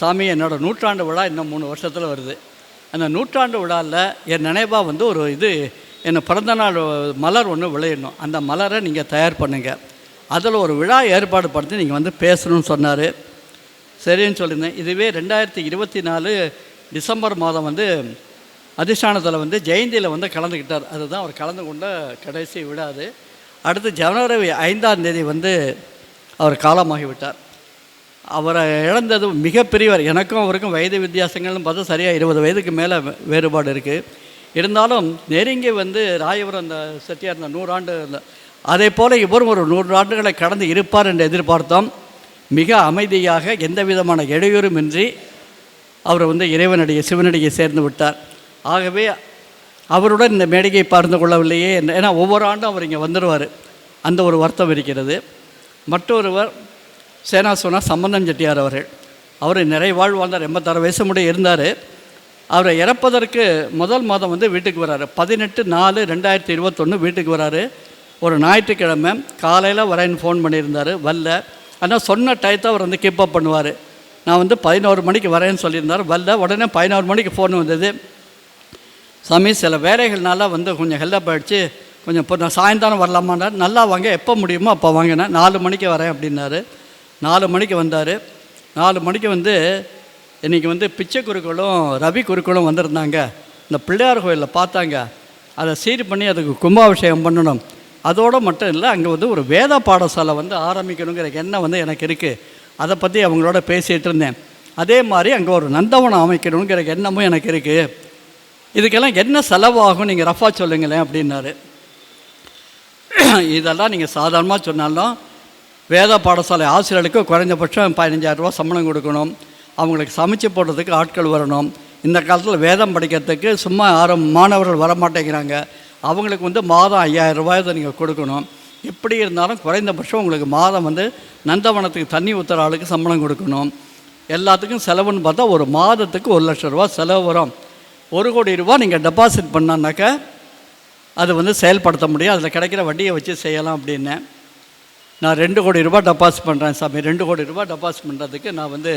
சாமி என்னோடய 100ஆண்டு விழா இன்னும் 3 வருஷத்தில் வருது. அந்த 100ஆண்டு விழாவில் என் நினைவாக வந்து ஒரு என்னை பிறந்தநாள் மலர் ஒன்று விளையணும், அந்த மலரை நீங்கள் தயார் பண்ணுங்கள், அதில் ஒரு விழா ஏற்பாடு படுத்தி நீங்கள் வந்து பேசணும்னு சொன்னார். சரின்னு சொல்லியிருந்தேன். இதுவே 2024 டிசம்பர் மாதம் வந்து அதிஷ்டானத்தில் வந்து ஜெயந்தியில் வந்து கலந்துக்கிட்டார். அதுதான் அவர் கலந்து கொண்ட கடைசி விழாது. அடுத்து ஜனவரி 5ஆம் தேதி வந்து அவர் காலமாகிவிட்டார். அவரை இழந்தது மிகப்பெரியவர். எனக்கும் அவருக்கும் வயது வித்தியாசங்கள்னு பார்த்தா சரியாக 20 வயதுக்கு மேலே வேறுபாடு இருக்குது. இருந்தாலும் நெருங்கி வந்து ராயபுரம் அந்த செட்டியார் இந்த 100 ஆண்டு அதே போல் இவரும் ஒரு 100 ஆண்டுகளை கடந்து இருப்பார் என்று எதிர்பார்த்தோம். மிக அமைதியாக எந்த விதமான இடையூறுமின்றி அவர் வந்து இறைவனடியை சிவனடியை சேர்ந்து விட்டார். ஆகவே அவருடன் இந்த மேடையை பார்த்து கொள்ளவில்லையே, ஏன்னா ஒவ்வொரு ஆண்டும் அவர் இங்கே வந்துடுவார், அந்த ஒரு வருத்தம் இருக்கிறது. மற்றொருவர் சேனாசோனா சம்பந்தம் செட்டியார் அவர்கள். அவர் நிறைவாழ்வு வாழ்ந்தார், 86 வயசு முடிய இருந்தார். அவரை இறப்பதற்கு முதல் மாதம் வந்து வீட்டுக்கு வர்றாரு. 18/4/2021 வீட்டுக்கு வர்றாரு. ஒரு ஞாயிற்றுக்கிழமை காலையில் வரேன்னு ஃபோன் பண்ணியிருந்தார், வரல. ஆனால் சொன்ன டயத்தை அவர் வந்து கீப்பப் பண்ணுவார். நான் வந்து 11 மணிக்கு வரேன்னு சொல்லியிருந்தார், வரல. உடனே 11 மணிக்கு ஃபோன் வந்தது, சாமி சில வேலைகள்னால வந்து கொஞ்சம் ஹெல்ப் ஆகிடுச்சு, கொஞ்சம் இப்போ நான் சாயந்தரம் வரலாமான்னார். நல்லா வாங்க, எப்போ முடியுமோ அப்போ வாங்கினா 4 மணிக்கு வரேன் அப்படின்னாரு. 4 மணிக்கு வந்தார். 4 மணிக்கு வந்து இன்றைக்கி வந்து பிச்சை குருக்களும் ரவி குருக்களும் வந்திருந்தாங்க. இந்த பிள்ளையார் கோயிலில் பார்த்தாங்க, அதை சீர் பண்ணி அதுக்கு கும்பாபிஷேகம் பண்ணணும். அதோடு மட்டும் இல்லை, அங்கே வந்து ஒரு வேத பாடசாலை வந்து ஆரம்பிக்கணுங்கிற எண்ணம் வந்து எனக்கு இருக்குது. அதை பற்றி அவங்களோட பேசிகிட்டு இருந்தேன். அதே மாதிரி அங்கே ஒரு நந்தவனம் அமைக்கணுங்கிற எண்ணமும் எனக்கு இருக்குது. இதுக்கெல்லாம் என்ன செலவாகும் நீங்கள் ரஃபா சொல்லுங்களேன் அப்படின்னாரு. இதெல்லாம் நீங்கள் சாதாரணமாக சொன்னாலும் வேத பாடசாலை ஆசிரியர்களுக்கு குறைஞ்சபட்சம் 15,000 ரூபா சம்பளம் கொடுக்கணும், அவங்களுக்கு சமைச்சு போடுறதுக்கு ஆட்கள் வரணும். இந்த காலத்தில் வேதம் படிக்கிறதுக்கு சும்மா யாரும் மாணவர்கள் வரமாட்டேங்கிறாங்க, அவங்களுக்கு வந்து மாதம் 5,000 ரூபாயை நீங்கள் கொடுக்கணும். எப்படி இருந்தாலும் குறைந்தபட்சம் உங்களுக்கு மாதம் வந்து நந்தவனத்துக்கு தண்ணி ஊற்றுற ஆளுக்கு சம்பளம் கொடுக்கணும். எல்லாத்துக்கும் செலவுன்னு பார்த்தா ஒரு மாதத்துக்கு 1 லட்சம் ரூபா செலவு வரும். 1 கோடி ரூபா நீங்கள் டெபாசிட் பண்ணான்னாக்கா அது வந்து செயல்படுத்த முடியும், அதில் கிடைக்கிற வட்டியை வச்சு செய்யலாம் அப்படின்னேன். நான் 2 கோடி ரூபா டெபாசிட் பண்ணுறேன் சாமி, 2 கோடி ரூபா டெபாசிட் பண்ணுறதுக்கு நான் வந்து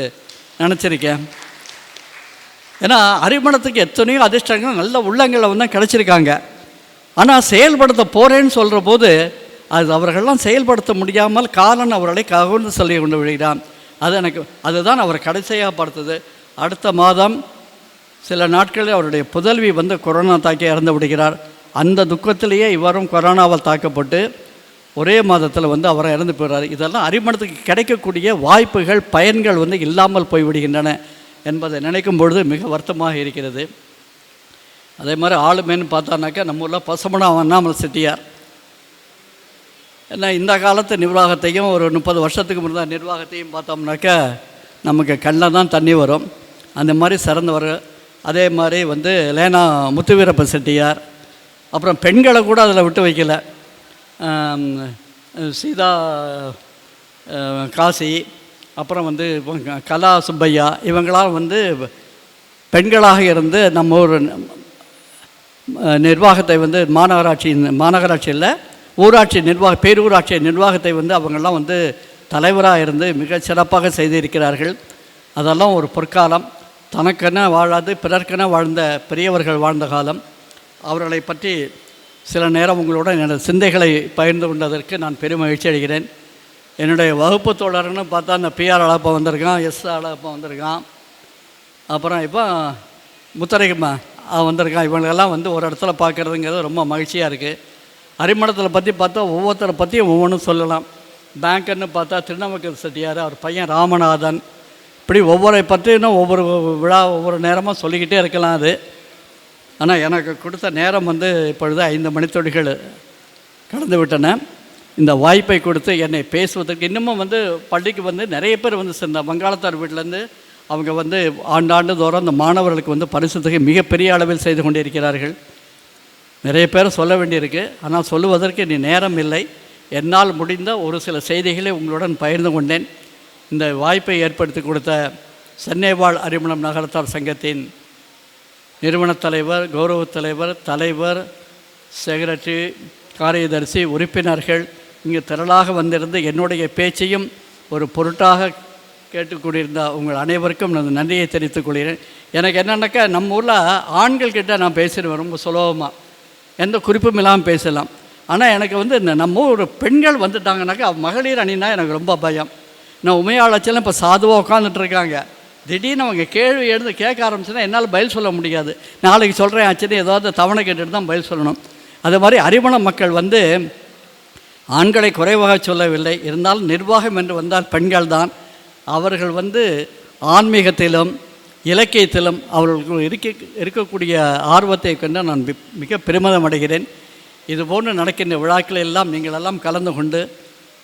நினச்சிருக்கேன். ஏன்னா அறிமணத்துக்கு எத்தனையோ அதிர்ஷ்டங்கள் நல்ல உள்ளங்களை வந்து கிடச்சிருக்காங்க. ஆனால் செயல்படுத்த போகிறேன்னு சொல்கிற போது அது அவர்களெல்லாம் செயல்படுத்த முடியாமல் காலன் அவர்களை கவர்ந்து சொல்லி கொண்டு விடுகிறான். அதுதான் அவர் கடைசியாக பார்த்தது. அடுத்த மாதம் சில நாட்களில் அவருடைய புதல்வி வந்து கொரோனா தாக்கி இறந்து விடுகிறார். அந்த துக்கத்திலேயே இவரும் கொரோனாவால் தாக்கப்பட்டு ஒரே மாதத்தில் வந்து அவரை இறந்து போயிடுறார். இதெல்லாம் அறிமணத்துக்கு கிடைக்கக்கூடிய வாய்ப்புகள் பயன்கள் வந்து இல்லாமல் போய்விடுகின்றன என்பதை நினைக்கும் பொழுது மிக வருத்தமாக இருக்கிறது. அதே மாதிரி ஆளுமேன்னு பார்த்தானாக்கா நம்ம ஊரில் பசுமனா அண்ணாமலை செட்டியார். ஏன்னா இந்த காலத்து நிர்வாகத்தையும் ஒரு 30 வருஷத்துக்கு முன்னாடி நிர்வாகத்தையும் பார்த்தோம்னாக்கா நமக்கு கண்ணில் தான் தண்ணி வரும். அந்த மாதிரி சிறந்தவர். அதே மாதிரி வந்து லேனா முத்துவீரப்ப செட்டியார். அப்புறம் பெண்களை கூட அதில் விட்டு வைக்கல. சீதா காசி, அப்புறம் வந்து கலா சுப்பையா, இவங்களாம் வந்து பெண்களாக இருந்து நம்ம ஒரு நிர்வாகத்தை வந்து மாநகராட்சியில் ஊராட்சி பேரூராட்சி நிர்வாகத்தை வந்து அவங்கெல்லாம் வந்து தலைவராக இருந்து மிக சிறப்பாக செய்திருக்கிறார்கள். அதெல்லாம் ஒரு பொற்காலம். தனக்கென வாழாது பிறர்க்கென வாழ்ந்த பெரியவர்கள் வாழ்ந்த காலம். அவர்களை பற்றி சில நேரம் உங்களுடன் எனது சிந்தைகளை பகிர்ந்து கொண்டதற்கு நான் பெருமகிழ்ச்சி அடைகிறேன். என்னுடைய வகுப்பு தோழர்னு பார்த்தா அந்த பிஆர் அழப்பா வந்திருக்கான், எஸ் அழப்பா வந்திருக்கான், அப்புறம் இப்போ முத்தரைக்குமா வந்திருக்கான். இவங்களெல்லாம் வந்து ஒரு இடத்துல பார்க்குறதுங்கிறது ரொம்ப மகிழ்ச்சியாக இருக்குது. அரிமளத்தில் பற்றி பார்த்தா ஒவ்வொருத்தரை பற்றியும் ஒவ்வொன்றும் சொல்லலாம். பேங்க்குன்னு பார்த்தா திருநாவுக்கரசு செட்டியார், அவர் பையன் ராமநாதன், இப்படி ஒவ்வொரு பற்றியும் ஒவ்வொரு விழா ஒவ்வொரு நேரமாக சொல்லிக்கிட்டே இருக்கலாம். அது ஆனால் எனக்கு கொடுத்த நேரம் வந்து இப்பொழுது 5 மணித்துளிகள் கடந்து விட்டன. இந்த வாய்ப்பை கொடுத்து என்னை பேசுவதற்கு இன்னமும் வந்து பள்ளிக்கு வந்து நிறைய பேர் வந்து சேர்ந்த வங்காளத்தார் வீட்டிலேருந்து அவங்க வந்து ஆண்டாண்டு தோறும் அந்த மாணவர்களுக்கு வந்து பரிசு தொகை மிகப்பெரிய அளவில் செய்து கொண்டிருக்கிறார்கள். நிறைய பேர் சொல்ல வேண்டியிருக்கு. ஆனால் சொல்லுவதற்கு இனி நேரம் இல்லை. என்னால் முடிந்த ஒரு சில செய்திகளை உங்களுடன் பகிர்ந்து கொண்டேன். இந்த வாய்ப்பை ஏற்படுத்தி கொடுத்த சென்னை வாழ் அரிமளம் நகரத்தார் சங்கத்தின் நிறுவனத் தலைவர், கௌரவத் தலைவர், செக்ரட்டரி, காரியதர்சி, உறுப்பினர்கள் இங்கு திரளாக வந்திருந்து என்னுடைய பேச்சையும் ஒரு பொருட்டாக கேட்டுக்கொண்டிருந்த உங்கள் அனைவருக்கும் நான் நன்றியை தெரிவித்துக் கொள்கிறேன். எனக்கு என்னென்னாக்கா நம்ம ஊரில் ஆண்கள்கிட்ட நான் பேசிடுவேன் ரொம்ப சுலபமாக, எந்த குறிப்பும் இல்லாமல் பேசலாம். ஆனால் எனக்கு வந்து நம்ம ஒரு பெண்கள் வந்துட்டாங்கனாக்கா மகளிர் அணினா எனக்கு ரொம்ப பயம். நான் உமையாளச்செல்லாம் இப்போ சாதுவாக உட்காந்துட்ருக்காங்க. திடீர்னு அவங்க கேள்வி எழுந்து கேட்க ஆரம்பிச்சுன்னா என்னால் பதில் சொல்ல முடியாது. நாளைக்கு சொல்கிறேன் ஆச்சுன்னு ஏதாவது தவணை கேட்டுட்டு தான் பதில் சொல்லணும். அது மாதிரி அரிமளம் மக்கள் வந்து ஆண்களை குறைவாக சொல்லவில்லை. இருந்தாலும் நிர்வாகம் என்று வந்தால் பெண்கள் தான். அவர்கள் வந்து ஆன்மீகத்திலும் இலக்கியத்திலும் அவர்களுக்கு இருக்கக்கூடிய ஆர்வத்தை கண்டு நான் மிக பெருமிதம் அடைகிறேன். இதுபோன்று நடக்கின்ற விழாக்கள் எல்லாம் நீங்கள் எல்லாம் கலந்து கொண்டு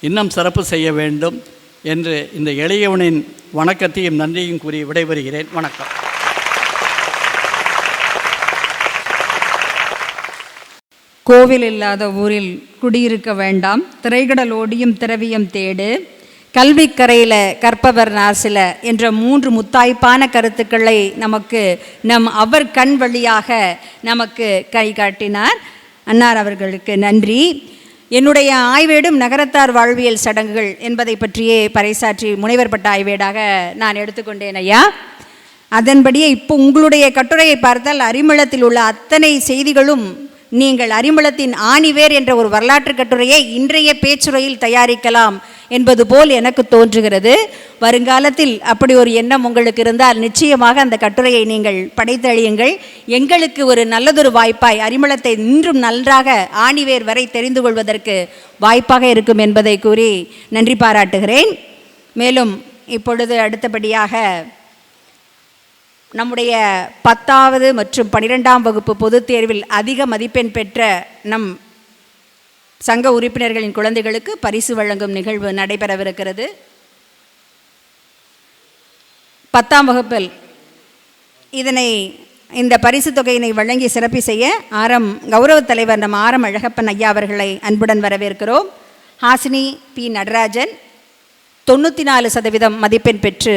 இன்னும் சிறப்பு செய்ய வேண்டும் என்று இந்த எளியவனின் வணக்கத்தையும் நன்றியும் கூறி விடைபெறுகிறேன். வணக்கம். கோவில் இல்லாத ஊரில் குடியிருக்க வேண்டாம், திரைகடல் ஓடியும் திரவியம் தேடு, கல்விக்கரையில் கற்பவர் நாசில என்ற 3 முத்தாய்ப்பான கருத்துக்களை நமக்கு அவர் கண் வழியாக நமக்கு கை காட்டினார். அன்னார் அவர்களுக்கு நன்றி. என்னுடைய ஆய்வேடும் நகரத்தார் வாழ்வியல் சடங்குகள் என்பதை பற்றியே பறைசாற்றி முனைவர் பட்ட ஆய்வேடாக நான் எடுத்துக்கொண்டேன் ஐயா. அதன்படியே இப்போ உங்களுடைய கட்டுரையை பார்த்தால் அரிமளத்தில் உள்ள அத்தனை செய்திகளும் நீங்கள் அரிமளத்தின் ஆணிவேர் என்ற ஒரு வரலாற்று கட்டுரையை இன்றைய பேச்சுரையில் தயாரிக்கலாம் என்பது போல் எனக்கு தோன்றுகிறது. வருங்காலத்தில் அப்படி ஒரு எண்ணம் உங்களுக்கு இருந்தால் நிச்சயமாக அந்த கட்டுரையை நீங்கள் படைத்தளியுங்கள். எங்களுக்கு ஒரு நல்லதொரு வாய்ப்பாய் அரிமளத்தை இன்றும் நன்றாக ஆணிவேர் வரை தெரிந்து கொள்வதற்கு வாய்ப்பாக இருக்கும் என்பதை கூறி நன்றி பாராட்டுகிறேன். மேலும் இப்பொழுது அடுத்தபடியாக நம்முடைய 10வது மற்றும் 12ஆம் வகுப்பு பொதுத் தேர்வில் அதிக மதிப்பெண் பெற்ற நம் சங்க உறுப்பினர்களின் குழந்தைகளுக்கு பரிசு வழங்கும் நிகழ்வு நடைபெறவிருக்கிறது. 10ஆம் வகுப்பில் இந்த பரிசு தொகையினை வழங்கி சிறப்பு செய்ய கௌரவத் தலைவர் நம் ஆரம் அழகப்பன் ஐயா அவர்களை அன்புடன் வரவேற்கிறோம். ஹாசினி பி நடராஜன் 94% மதிப்பெண் பெற்று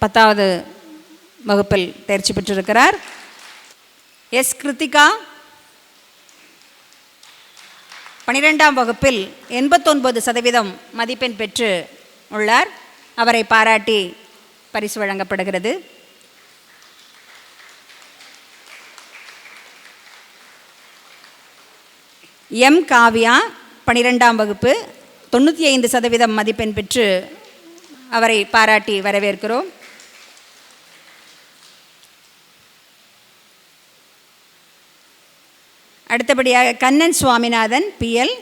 10வது வகுப்பில் தேர்ச்சி பெற்றிருக்கிறார். எஸ் கிருத்திகா 12ஆம் வகுப்பில் 89% மதிப்பெண் பெற்று உள்ளார். அவரை பாராட்டி பரிசு வழங்கப்படுகிறது. எம் காவ்யா 12ஆம் வகுப்பு 95% மதிப்பெண் பெற்று அவரை பாராட்டி வரவேற்கிறோம். அடுத்தபடியாக கண்ணன் சுவாமிநாதன் பிஎல்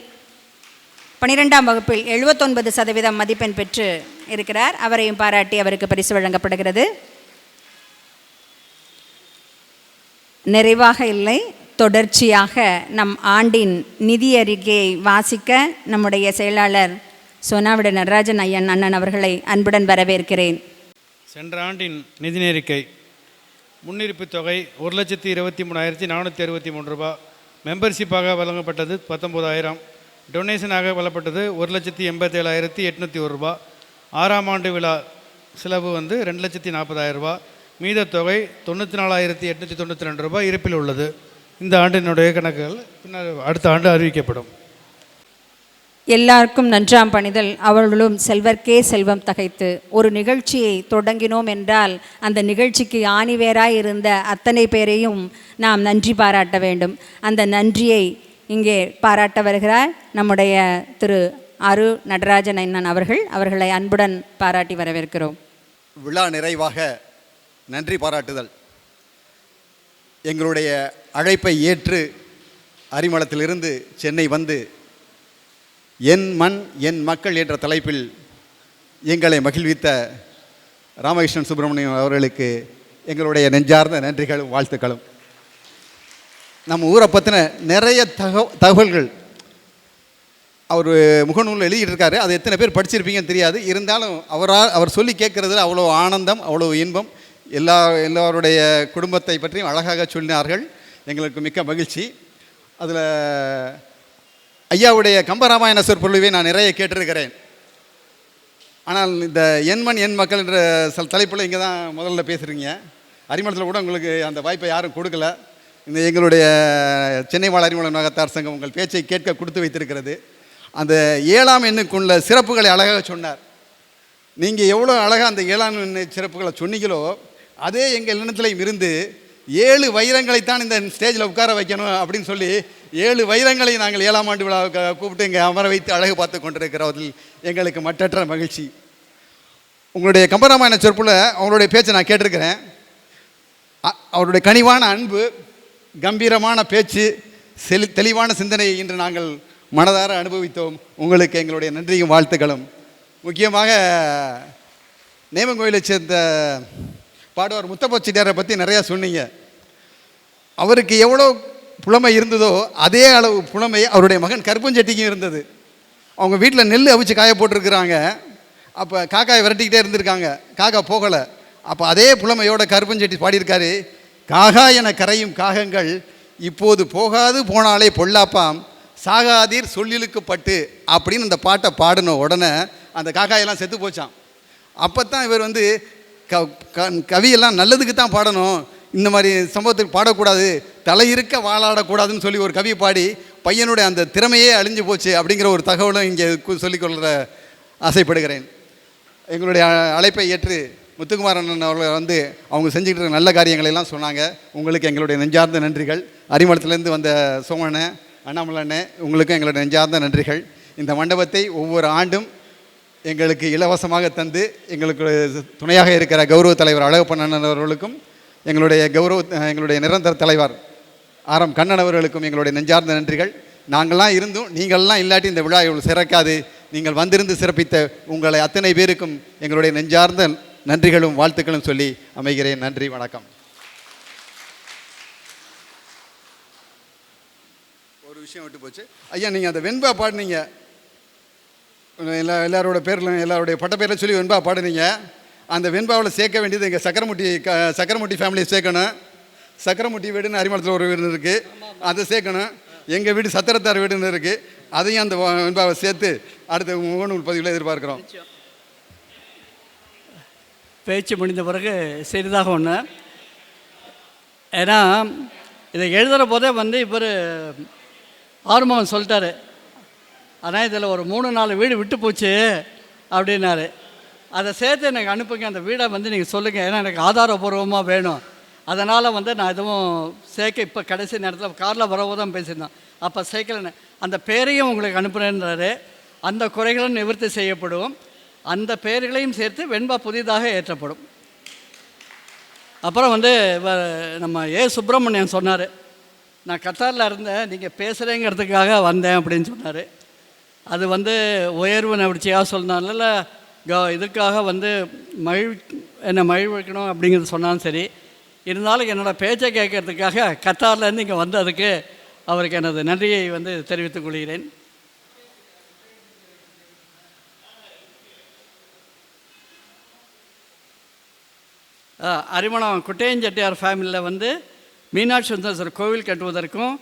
12ஆம் வகுப்பில் 79% மதிப்பெண் பெற்று இருக்கிறார். அவரையும் பாராட்டி அவருக்கு பரிசு வழங்கப்படுகிறது. நிறைவாக இல்லை, தொடர்ச்சியாக நம் ஆண்டின் நிதி அறிக்கையை வாசிக்க நம்முடைய செயலாளர் சோனாவிட நடராஜன் அண்ணன் அவர்களை அன்புடன் வரவேற்கிறேன். சென்ற ஆண்டின் நிதி அறிக்கை முன்னிருப்பு தொகை 1,23,463 ரூபா. மெம்பர்ஷிப்பாக வழங்கப்பட்டது 19,000. டொனேஷனாக வழங்கப்பட்டது 1,87,801 ரூபா. 6ஆம் ஆண்டு விழா செலவு 2,40,000 ரூபா. மீத தொகை 94,892 ரூபாய் இருப்பில் உள்ளது. இந்த ஆண்டினுடைய கணக்குகள் பின்னர் அடுத்த ஆண்டு அறிவிக்கப்படும். எல்லாருக்கும் நன்றாம் பணிதல் அவர்களும் செல்வர்க்கே செல்வம் தகைத்து. ஒரு நிகழ்ச்சியை தொடங்கினோம் என்றால் அந்த நிகழ்ச்சிக்கு ஆணிவேராய் இருந்த அத்தனை பேரையும் நாம் நன்றி பாராட்ட வேண்டும். அந்த நன்றியை இங்கே பாராட்ட வருகிறார் நம்முடைய திரு அரு நடராஜன் அண்ணன் அவர்களை அன்புடன் பாராட்டி வரவேற்கிறோம். விழா நிறைவாக நன்றி பாராட்டுதல். எங்களுடைய அழைப்பை ஏற்று அரிமளத்திலிருந்து சென்னை வந்து என் மண் என் மக்கள் என்ற தலைப்பில் எங்களை மகிழ்வித்த ராமகிருஷ்ணன் சுப்பிரமணியம் அவர்களுக்கு எங்களுடைய நெஞ்சார்ந்த நன்றிகளும் வாழ்த்துக்களும். நம்ம ஊரை பற்றின நிறைய தகவல்கள் அவர் முகநூலில் எழுதிட்டு இருக்காரு. அது எத்தனை பேர் படிச்சிருப்பீங்கன்னு தெரியாது. இருந்தாலும் அவர் சொல்லி கேட்குறதுல அவ்வளோ ஆனந்தம், அவ்வளோ இன்பம். எல்லாருடைய குடும்பத்தை பற்றியும் அழகாக சொன்னார்கள். எங்களுக்கு மிக்க மகிழ்ச்சி. அதில் ஐயாவுடைய கம்பராமாயண சொற்பொழிவை நான் நிறைய கேட்டிருக்கிறேன். ஆனால் இந்த என் மண் என் மக்கள் என்ற தலைப்பில் இங்கே தான் முதல்ல பேசுகிறீங்க. அரிமளத்தில் கூட உங்களுக்கு அந்த வாய்ப்பை யாரும் கொடுக்கல. இந்த எங்களுடைய சென்னை வாழ் அரிமளம் நகத்தார் சங்கம் உங்கள் பேச்சை கேட்க கொடுத்து வைத்திருக்கிறது. அந்த 7ஆம் எண்ணுக்குள்ள சிறப்புகளை அழகாக சொன்னார். நீங்கள் எவ்வளோ அழகாக அந்த 7ஆம் எண்ணு சிறப்புகளை சொன்னீங்களோ அதே எங்கள் எண்ணத்திலையும் இருந்து 7 வைரங்களைத்தான் இந்த ஸ்டேஜில் உட்கார வைக்கணும் அப்படின்னு சொல்லி 7 வைரங்களை நாங்கள் 7ஆம் ஆண்டு விழாவுக்கு கூப்பிட்டு இங்கே அமர வைத்து அழகு பார்த்து கொண்டிருக்கிறதில் எங்களுக்கு மற்றற்ற மகிழ்ச்சி. உங்களுடைய கம்பராமாயண சொற்பொழில் அவங்களுடைய பேச்சை நான் கேட்டிருக்கிறேன். அவருடைய கனிவான அன்பு, கம்பீரமான பேச்சு, தெளிவான சிந்தனையை இன்று நாங்கள் மனதார அனுபவித்தோம். உங்களுக்கு எங்களுடைய நன்றியும் வாழ்த்துக்களும். முக்கியமாக நேமங்கோயிலை சேர்ந்த பாடுவார் முத்தப்ப செட்டியாரை பற்றி நிறையா சொன்னீங்க. அவருக்கு எவ்வளோ புலமை இருந்ததோ அதே அளவு புலமை அவருடைய மகன் கருப்பஞ்செட்டிக்கும் இருந்தது. அவங்க வீட்டில் நெல் அவிச்சு காய போட்டிருக்கிறாங்க. அப்போ காக்காயை விரட்டிக்கிட்டே இருந்திருக்காங்க. காக்கா போகலை. அப்போ அதே புலமையோட கருப்பஞ்செட்டி பாடியிருக்காரு. காகா என கரையும் காகங்கள் இப்போது போகாது போனாலே பொல்லாப்பாம் சாகாதீர் சொல்லிலுக்கு பட்டு அப்படின்னு அந்த பாட்டை பாடின உடனே அந்த காக்காயெல்லாம் செத்து போச்சான். அப்போ தான் இவர் கவியெல்லாம் நல்லதுக்கு தான் பாடணும், இந்த மாதிரி சம்பவத்துக்கு பாடக்கூடாது, தலையிருக்க வாழாடக்கூடாதுன்னு சொல்லி ஒரு கவி பாடி பையனுடைய அந்த திறமையே அழிஞ்சு போச்சு அப்படிங்கிற ஒரு தகவலும் இங்கே சொல்லிக்கொள்ள ஆசைப்படுகிறேன். எங்களுடைய அழைப்பை ஏற்று முத்துக்குமாரன் அவர்கள் அவங்க செஞ்சுக்கிட்டு இருக்க நல்ல காரியங்களெல்லாம் சொன்னாங்க. உங்களுக்கு எங்களுடைய நெஞ்சார்ந்த நன்றிகள். அரிமளத்திலேருந்து வந்த சோமண்ணே, அண்ணாமலண்ணே, உங்களுக்கும் எங்களுடைய நெஞ்சார்ந்த நன்றிகள். இந்த மண்டபத்தை ஒவ்வொரு ஆண்டும் எங்களுக்கு இலவசமாக தந்து எங்களுக்கு துணையாக இருக்கிற கௌரவ தலைவர் அழகப்பண்ணன் அவர்களுக்கும் எங்களுடைய நிரந்தர தலைவர் ஆர்.எம். கண்ணன் அவர்களுக்கும் எங்களுடைய நெஞ்சார்ந்த நன்றிகள். நாங்கள்லாம் இருந்தும் நீங்கள்லாம் இல்லாட்டி இந்த விழா இவ்வளோ சிறக்காது. நீங்கள் வந்திருந்து சிறப்பித்த உங்களை அத்தனை பேருக்கும் எங்களுடைய நெஞ்சார்ந்த நன்றிகளும் வாழ்த்துக்களும் சொல்லி அமைகிறேன். நன்றி, வணக்கம். ஒரு விஷயம் விட்டு போச்சு ஐயா, நீங்கள் அந்த வெண்பா பாடினீங்க. எல்லாரோட பேரில் எல்லாருடைய பட்ட பேரில் சொல்லி வெண்பா பாடுனீங்க. அந்த வெண்பாவில் சேர்க்க வேண்டியது எங்கள் சக்கரமுட்டி ஃபேமிலியை சேர்க்கணும். சக்கரமுட்டி வீடுன்னு அரிமளத்தில் ஒரு வீடு இருக்குது, அதை சேர்க்கணும். எங்கள் வீடு சத்திரத்தார் வீடுன்னு இருக்குது, அதையும் அந்த வெண்பாவை சேர்த்து அடுத்த முகநூல் பதிவில் எதிர்பார்க்குறோம். பேச்சு முடிந்த பிறகு சிறிதாக ஒன்று. ஏன்னா இதை எழுதுகிற போதே இவர் ஆறுமுகம் சொல்லிட்டாரு, ஆனால் இதில் ஒரு 3-4 வீடு விட்டு போச்சு அப்படின்னாரு. அதை சேர்த்து எனக்கு அனுப்புங்க, அந்த வீடை நீங்கள் சொல்லுங்கள், ஏன்னா எனக்கு ஆதாரபூர்வமாக வேணும். அதனால் நான் எதுவும் சேர்க்க இப்போ கடைசி நேரத்தில் காரில் வரவோ தான் பேசியிருந்தோம், அப்போ சேர்க்கலைன்னு அந்த பேரையும் உங்களுக்கு அனுப்புகிறேன்றாரு. அந்த குறைகளும் நிவர்த்தி செய்யப்படும். அந்த பெயர்களையும் சேர்த்து வெண்பா புதிதாக ஏற்றப்படும். அப்புறம் நம்ம சுப்பிரமணியன் சொன்னார், நான் கத்தாரில் இருந்தேன், நீங்கள் பேசுகிறேங்கிறதுக்காக வந்தேன் அப்படின்னு சொன்னார். அது உயர்வு நடிச்சியாக சொன்னால இதுக்காக என்னை மகிழ்விக்கணும் அப்படிங்கிறது சொன்னாலும் சரி. இருந்தாலும் என்னோடய பேச்சை கேட்கறதுக்காக கத்தார்லேருந்து இங்கே வந்ததுக்கு அவருக்கு எனது நன்றியை தெரிவித்துக் கொள்கிறேன். அரிமளம் குட்டையன் செட்டியார் ஃபேமிலியில் வந்து மீனாட்சி சுந்தரேஸ்வரர் கோவில் கட்டுவதற்கும்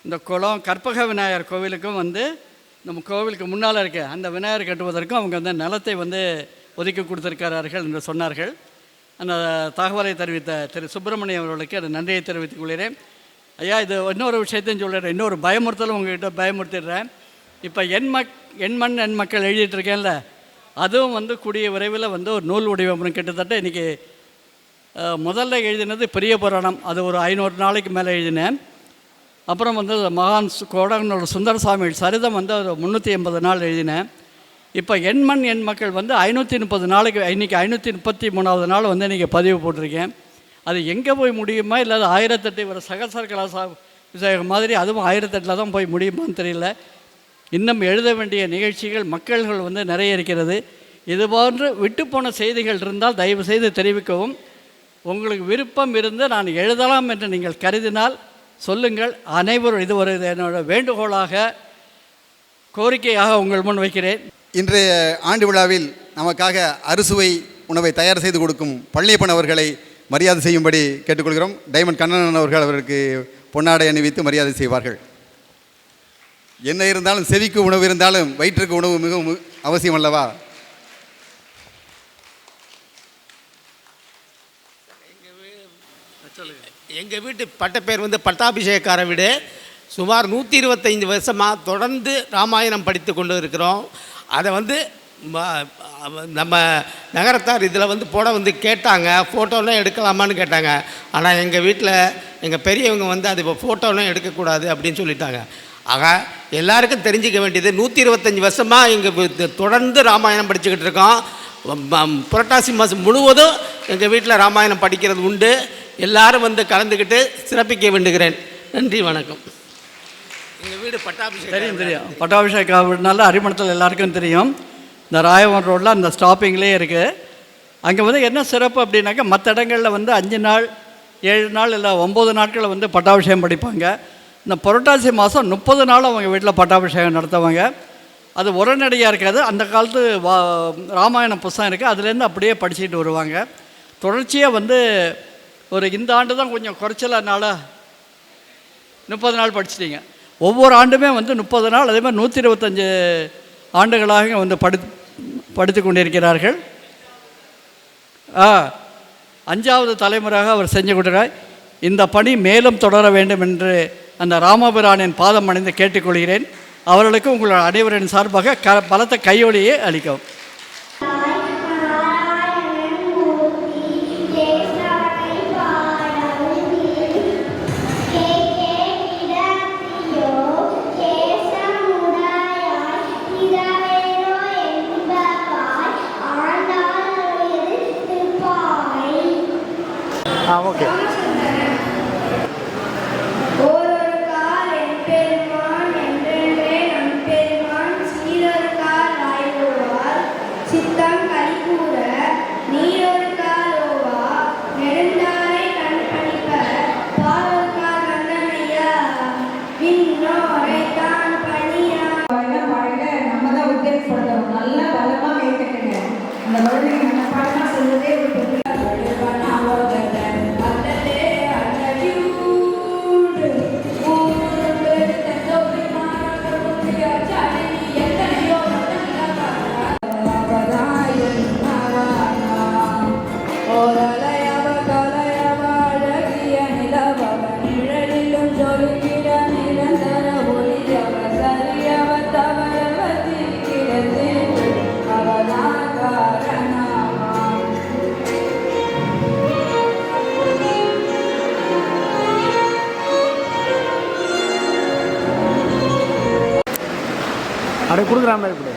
இந்த குளம் கற்பக விநாயகர் கோவிலுக்கும் வந்து நம்ம கோவிலுக்கு முன்னால் இருக்க அந்த விநாயகர் கட்டுவதற்கும் அவங்க வந்து நிலத்தை வந்து ஒதுக்கி கொடுத்துருக்கிறார்கள் என்று சொன்னார்கள். அந்த தகவலை தெரிவித்த திரு சுப்பிரமணியம் அவர்களுக்கு அது நன்றியை தெரிவித்துக் கொள்கிறேன். ஐயா, இது இன்னொரு விஷயத்தையும் சொல்லிடுறேன், இன்னொரு பயமுறுத்தலும் உங்கள்கிட்ட பயமுறுத்திடுறேன். இப்போ எண்மண் எண் மக்கள் எழுதிட்டு இருக்கேன்ல, அதுவும் வந்து கூடிய விரைவில் வந்து ஒரு நூல் வடிவம் கிட்டத்தட்ட இன்றைக்கி முதல்ல எழுதினது பெரிய புராணம், அது ஒரு 500 நாளைக்கு மேலே எழுதினேன். அப்புறம் வந்து மகான் கோடங்கனோட சுந்தரசாமி சரிதம் வந்து ஒரு 380 நாள் எழுதினேன். இப்போ எண்மண் எண் மக்கள் வந்து 530 நாளைக்கு, இன்றைக்கி 533வது நாள் வந்து இன்றைக்கி பதிவு போட்டிருக்கேன். அது எங்கே போய் முடியுமா, இல்லை 1008 ஒரு சகசர கலாசா விசேகம் மாதிரி அதுவும் 1008 தான் போய் முடியுமான்னு தெரியல. இன்னும் எழுத வேண்டிய நிகழ்ச்சிகள் மக்கள்கள் வந்து நிறைய இருக்கிறது. இதுபோன்று விட்டுப்போன செய்திகள் இருந்தால் தயவு செய்து தெரிவிக்கவும். உங்களுக்கு விருப்பம் இருந்து நான் எழுதலாம் என்று நீங்கள் கருதினால் சொல்லுங்கள். அனைவரும் இது ஒரு என்னோட வேண்டுகோளாக, கோரிக்கையாக உங்கள் முன் வைக்கிறேன். இன்றைய ஆண்டு விழாவில் நமக்காக அறுசுவை உணவை தயார் செய்து கொடுக்கும் பழனியப்பன் அவர்களை மரியாதை செய்யும்படி கேட்டுக்கொள்கிறோம். டைமண்ட் கண்ணன் அவர்கள் அவருக்கு பொன்னாடை அணிவித்து மரியாதை செய்வார்கள். என்ன இருந்தாலும் செவிக்கு உணவு இருந்தாலும் வயிற்றுக்கு உணவு மிகவும் அவசியம் அல்லவா? எங்கள் வீட்டு பட்டப்பேர் வந்து பட்டாபிஷேகக்கார வீடு. சுமார் 125 வருஷமாக தொடர்ந்து ராமாயணம் படித்து கொண்டு இருக்கிறோம். அதை வந்து நம்ம நகரத்தார் இதில் வந்து போட வந்து கேட்டாங்க, ஃபோட்டோலாம் எடுக்கலாமான்னு கேட்டாங்க. ஆனால் எங்கள் வீட்டில் எங்கள் பெரியவங்க வந்து அது இப்போ ஃபோட்டோலாம் எடுக்கக்கூடாது அப்படின்னு சொல்லிட்டாங்க. ஆக எல்லாருக்கும் தெரிஞ்சிக்க வேண்டியது, 125 வருஷமாக எங்கள் தொடர்ந்து ராமாயணம் படிச்சுக்கிட்டு இருக்கோம். புரட்டாசி மாதம் முழுவதும் எங்கள் வீட்டில் ராமாயணம் படிக்கிறது உண்டு. எல்லாரும் வந்து கலந்துக்கிட்டு சிறப்பிக்க வேண்டுகிறேன். நன்றி, வணக்கம். எங்கள் வீடு பட்டாபிஷேகம் தெரியும் பட்டாபிஷேகம்னால அரிமளத்தில் எல்லாருக்கும் தெரியும். இந்த ராயவன் ரோட்டில் அந்த ஸ்டாப்பிங்லேயே இருக்குது. அங்கே வந்து என்ன சிறப்பு அப்படின்னாக்கா, மற்ற இடங்களில் வந்து 5 நாள் 7 நாள் இல்லை 9 நாட்களில் வந்து பட்டாபிஷேகம் படிப்பாங்க. இந்த புரட்டாசி மாதம் 30 நாள் அவங்க வீட்டில் பட்டாபிஷேகம் நடத்துவாங்க. அது உடனடியாக இருக்காது. அந்த காலத்து ராமாயண புஸ்தகம் இருக்குது, அதுலேருந்து அப்படியே படிச்சுட்டு வருவாங்க. தொடர்ச்சியாக வந்து ஒரு இந்த ஆண்டு தான் கொஞ்சம் குறைச்சலனால 30 நாள் படிச்சிட்டிங்க. ஒவ்வொரு ஆண்டுமே வந்து 30 நாள், அதே மாதிரி 125 ஆண்டுகளாக வந்து படித்து கொண்டிருக்கிறார்கள். 5வது தலைமுறையாக அவர் செஞ்சு கொடுக்கிறார். இந்த பணி மேலும் தொடர வேண்டும் என்று அந்த ராமபிரானின் பாதம் அணிந்து கேட்டுக்கொள்கிறேன். அவர்களுக்கு உங்கள் அனைவரின் சார்பாக பலத்த கையொலியை அளிக்கவும். ஓகே. அதை கொடுக்குற மாதிரி கொடு.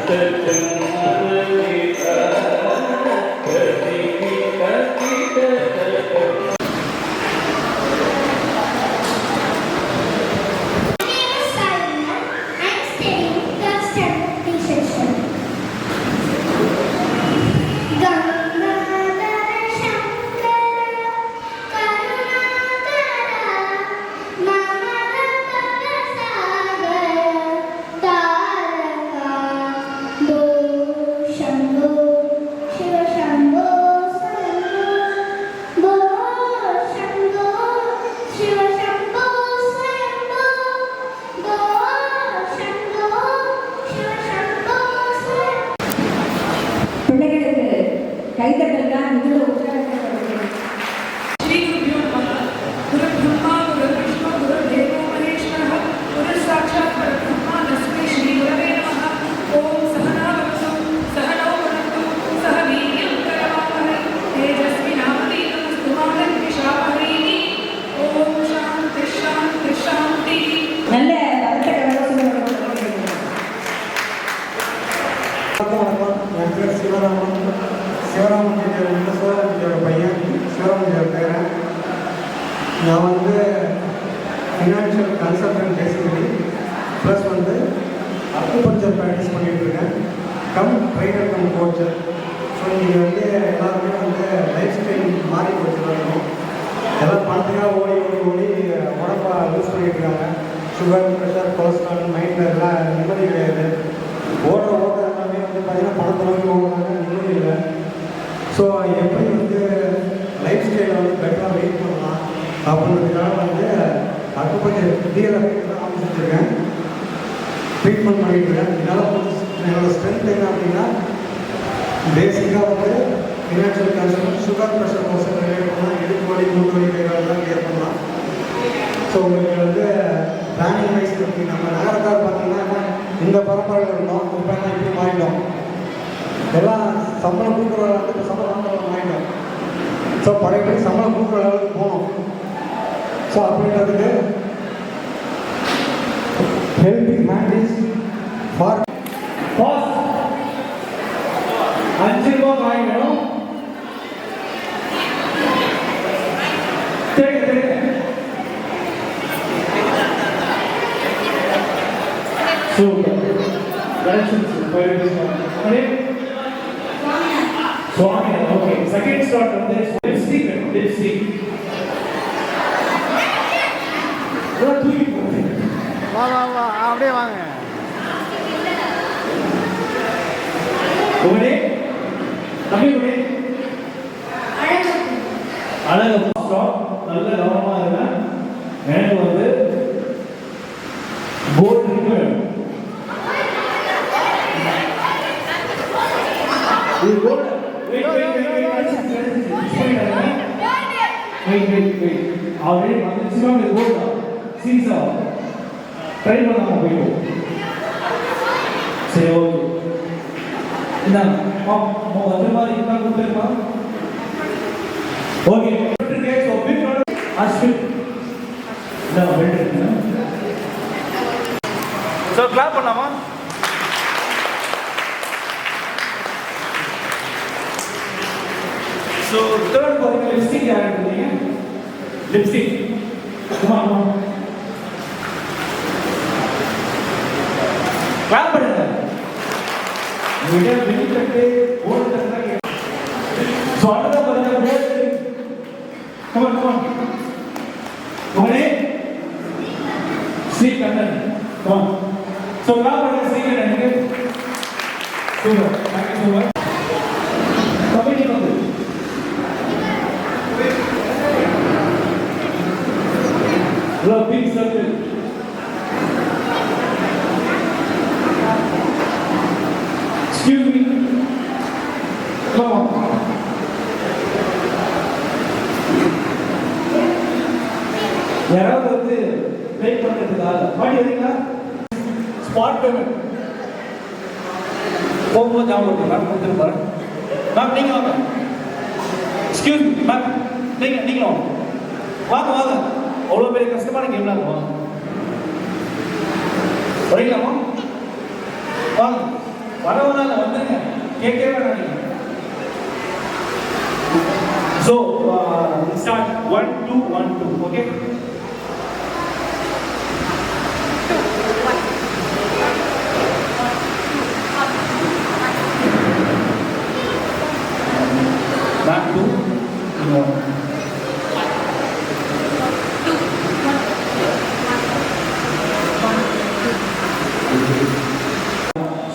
Thank you. ப்ளஸ் வந்து அக்குபஞ்சர் ப்ராக்டிஸ் பண்ணிகிட்டு இருக்கேன். Trainer come Kochhar. ஸோ நீங்கள் வந்து எல்லாருமே வந்து லைஃப் ஸ்டைல் மாறி போச்சுருக்கணும். எல்லாம் பணத்துக்காக ஓடி உடம்பை லூஸ் பண்ணிட்டு இருக்காங்க. சுகர், ப்ரெஷர், கொலஸ்ட்ரால், மைண்டில் எல்லாம் நிம்மதி கிடையாது. ஓடுற எல்லாமே வந்து பார்த்திங்கன்னா பணத்தை நோக்கி ஓடுறாங்க, நிம்மதி இல்லை. ஸோ எப்படி வந்து லைஃப் ஸ்டைலை வந்து பெட்டராக வெயிட் பண்ணலாம் அப்படின்றதுக்காக வந்து அக்குபஞ்சர் டிஎல்எஃப் தான் ஆரம்பிச்சிருக்கேன். ட்ரீட்மெண்ட் பண்ணிட்டு இருக்கேன். இதனால் வந்து என்னோடய ஸ்ட்ரென்த் என்ன அப்படின்னா பேசிக்காக வந்து financial concern, sugar, pressure, cholesterol clear பண்ணலாம், இடுப்பு வலி, மூட்டு வலி, கைகாலெல்லாம் கிளியர் பண்ணலாம். ஸோ உங்களுக்கு வந்து பிளானிங் வைஸ் இருக்குது. நம்ம நகரத்தார் பார்த்தீங்கன்னா இந்த பரம்பரையில் இருந்தோம், இப்போ தான் இப்படி மாறிட்டோம். எல்லாம் சம்பளம் கொடுக்குற அளவுக்கு இப்போ சம்பளம் வாங்குறவங்க மாறிட்டோம். ஸோ பழையபடி சம்பளம் கொடுக்குற அளவுக்கு போகணும். ஸோ அப்படின்றதுக்கு ஹெல்பிங் ஹேண்ட் இஸ் ஃபார் 5 ரூபா காயின் வேணும். சுவாமி ஓகே. செகண்ட் ஸ்லாட் வந்து லிப்ஸ்டிக் வேணும். லிப்ஸ்டிக் வா அப்படியே வாங்க. உடனே தம்பி உடனே அழகு ஸ்டாப். நல்ல கவனமா இருங்க. எனக்கு வந்து கோல்டு வேணும். இது கோல்டு. வெயிட் ஆல்ரெடி மேக்ஸிமம் இது கோல்டு தான். சீரியஸா ட்ரை பண்ணாம போயிடும். சரி ஓகே. இந்த வந்து மாதிரி என்ன கொடுத்துருமா? ஓகே. அஸ்வின் ஸோ கிளாப் பண்ணலாமா? ஸோ தேர்ட் பார்த்தீங்கன்னா லிப்ஸ்டிக் யார் எடுத்தீங்க? லிப்ஸ்டிக் கிளாப் பண்ணுங்க. வெளிக்கட்டு ஓட்டு ஸோ அடுத்த பார்த்தீங்கன்னா உடனே ஸ்ரீ கண்ணன். ஸோ கிளாப் பண்ணுங்க ஸ்ரீ கண்ணனுக்கு. Super, thank you so much. Kabaddi வந்து big circle. Excuse me. Come on. யாராவது வந்து ப்ளே பண்ணுறதுக்காக பாடி வரீங்களா? ஸ்பாட் பேமெண்ட் போகும்போது ஞாபகம் மேம் கொடுத்துருப்பாரு. மேம் நீங்கள் வாங்க. எக்ஸ்கியூஸ் மேம், நீங்களும் வாங்க வாங்க. அவ்வளோ பெரிய கஷ்டமான கேம் தான். வாங்க வரீங்களாமா? வாங்க. வரவனால வந்துருங்க, கேட்கவே வேணாம். So start 1 2 1 2. Okay. Back to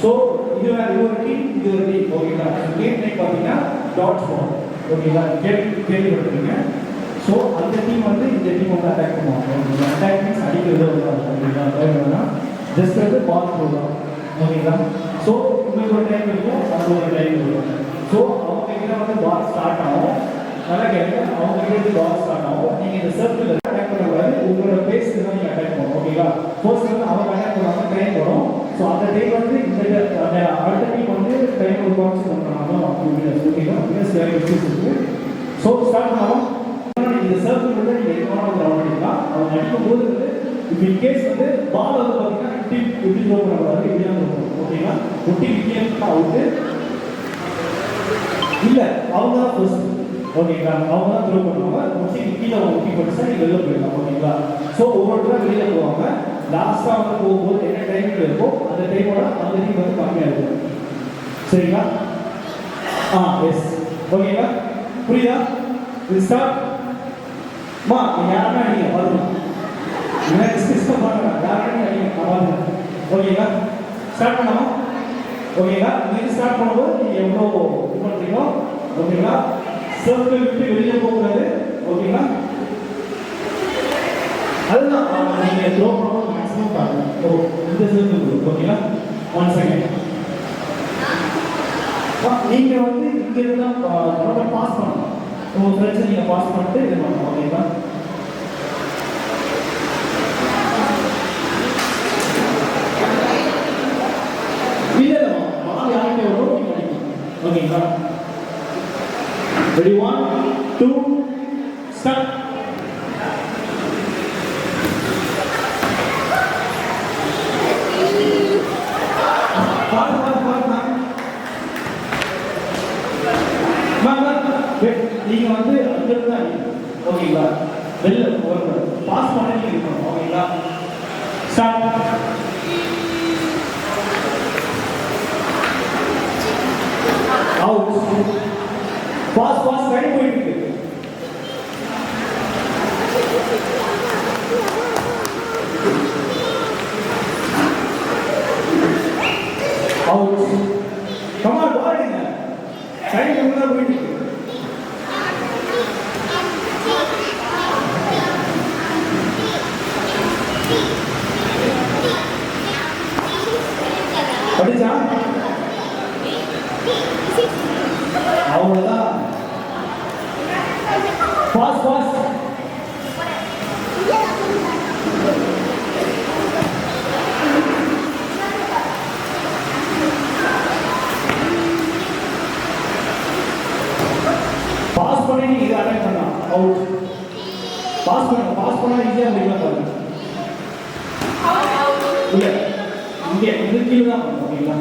so இது ஒரு டீம், இது ஒரு டீம். ஓகேங்களா? கேம் டைம் பார்த்தீங்கன்னா டாட்ஸ் பால். ஓகேங்களா? கேள்விப்பட்டிருக்கீங்க. ஸோ அந்த டீம் வந்து இந்த டீம் வந்து அட்டாக் பண்ணுவாங்க. அட்டாக் மீன்ஸ் அடிக்கிறது ஓகேங்களா? ஜஸ்ட் வந்து பால் ப்ரோக்ராம். ஓகேங்களா? ஸோ உங்களுக்கு ஒரு டைம் இருக்கும், அது ஒரு டைம் இருக்கும். ஸோ அவங்க கிட்ட வந்து பால் ஸ்டார்ட் ஆகும். நல்லா கேட்குங்க. அவங்க கிட்ட பால் ஸ்டார்ட் ஆகும். நீங்கள் இந்த சர்க்கிள் அட்டாக் பண்ணக்கூடாது. உங்களோட பேஸுக்கு தான் நீங்கள் அட்டாக் பண்ணணும். ஓகேங்களா? ஃபர்ஸ்ட் வந்து அவங்க அட்டாக் பண்ணுவாங்க, ட்ரெயின் வரும். ஸோ அந்த டைம் வந்து இந்த அடுத்த டீம் வந்து டைம் உருவாச்சு பண்ணுறாங்க. ஓகேங்களா? இருக்குது. ஸோ ஸ்டார்ட் பண்ணலாம். இந்த சர்க்கிள் வந்து நீங்கள் எது வேணாலும் ரவுண்ட் பண்ணிக்கலாம். அவங்க அடிக்கும் போது வந்து இப்போ இன்கேஸ் வந்து பால் வந்து பார்த்தீங்கன்னா இப்படி த்ரோ பண்ணக்கூடாது, இப்படிதான் இருக்கும். ஓகேங்களா? ஒட்டி விக்கெட் அவுட்டு இல்லை, அவங்க தான் ஃபர்ஸ்ட். ஓகேங்களா? அவங்க தான் த்ரோ பண்ணுவாங்க. முடிச்சு கீழே முக்கி போட்டு நீங்கள் வெளில போயிடலாம். ஓகேங்களா? ஸோ ஒவ்வொருத்தரும் வெளியில் போவாங்க. லாஸ்ட்டாக வந்து போகும்போது என்ன டைமில் இருக்கோ அந்த டைமோட அந்த டீம் வந்து கம்மியாக இருக்கும். சரிங்களா? எஸ். ஓகேங்களா? புரியுதா? இது ஸ்டார்ட். நீங்கள் யாருமே அடிங்க பாருங்க. நீங்கள் டிஸ்கஸ் பண்ணுறேன். யாருமே அடிங்க நான் பாருங்க. ஓகேங்களா? ஸ்டார்ட் பண்ணலாமா? ஓகேங்களா? நீங்கள் ஸ்டார்ட் பண்ணும்போது நீங்கள் எவ்வளோ இது பண்ணுறீங்களோ ஓகேங்களா? சர்க்கிள் விட்டு வெளியே போகக்கூடாது. ஓகேங்களா? அதுதான் நீங்கள் த்ரோ பண்ணும்போது மேக்ஸிமம் பாருங்க. இந்த சர்க்கிள் ஓகேங்களா? 1 செகண்ட். நீங்கள் வந்து இங்கிருந்து தான் பாஸ் பண்ணணும். உங்கள் ஃப்ரெண்ட்ஸை நீங்கள் பாஸ் பண்ணிட்டு இது பண்ணணும். ஓகேங்களா? இல்லை பால் யாருக்கு எவ்வளோ நீங்கள் அடிக்கணும். ஓகேங்களா? Ready, 1, 2, start. நீங்க வந்து அங்கிருந்து தான் ஓகேங்களா? வெளில பாஸ் பண்ணி இருக்கணும். ஓகேங்களா? ஸ்டார்ட். அவுட். பாஸ் ரைட் போயிட்டு இருக்கு. அவுட். கமான் பாருங்க. ரைட் முன்னாடி போயிட்டு இருக்கு. படிச்சா அவ்வளோதான். பாஸ் பாஸ் பண்ணி நீங்க இதை அட்டெண்ட் பண்ணலாம். அவுட். பாஸ் பண்ணா ஈஸியாக முடியலாம் பாருங்க. இல்லை இங்கே கீழே தான் ஓகேங்களா?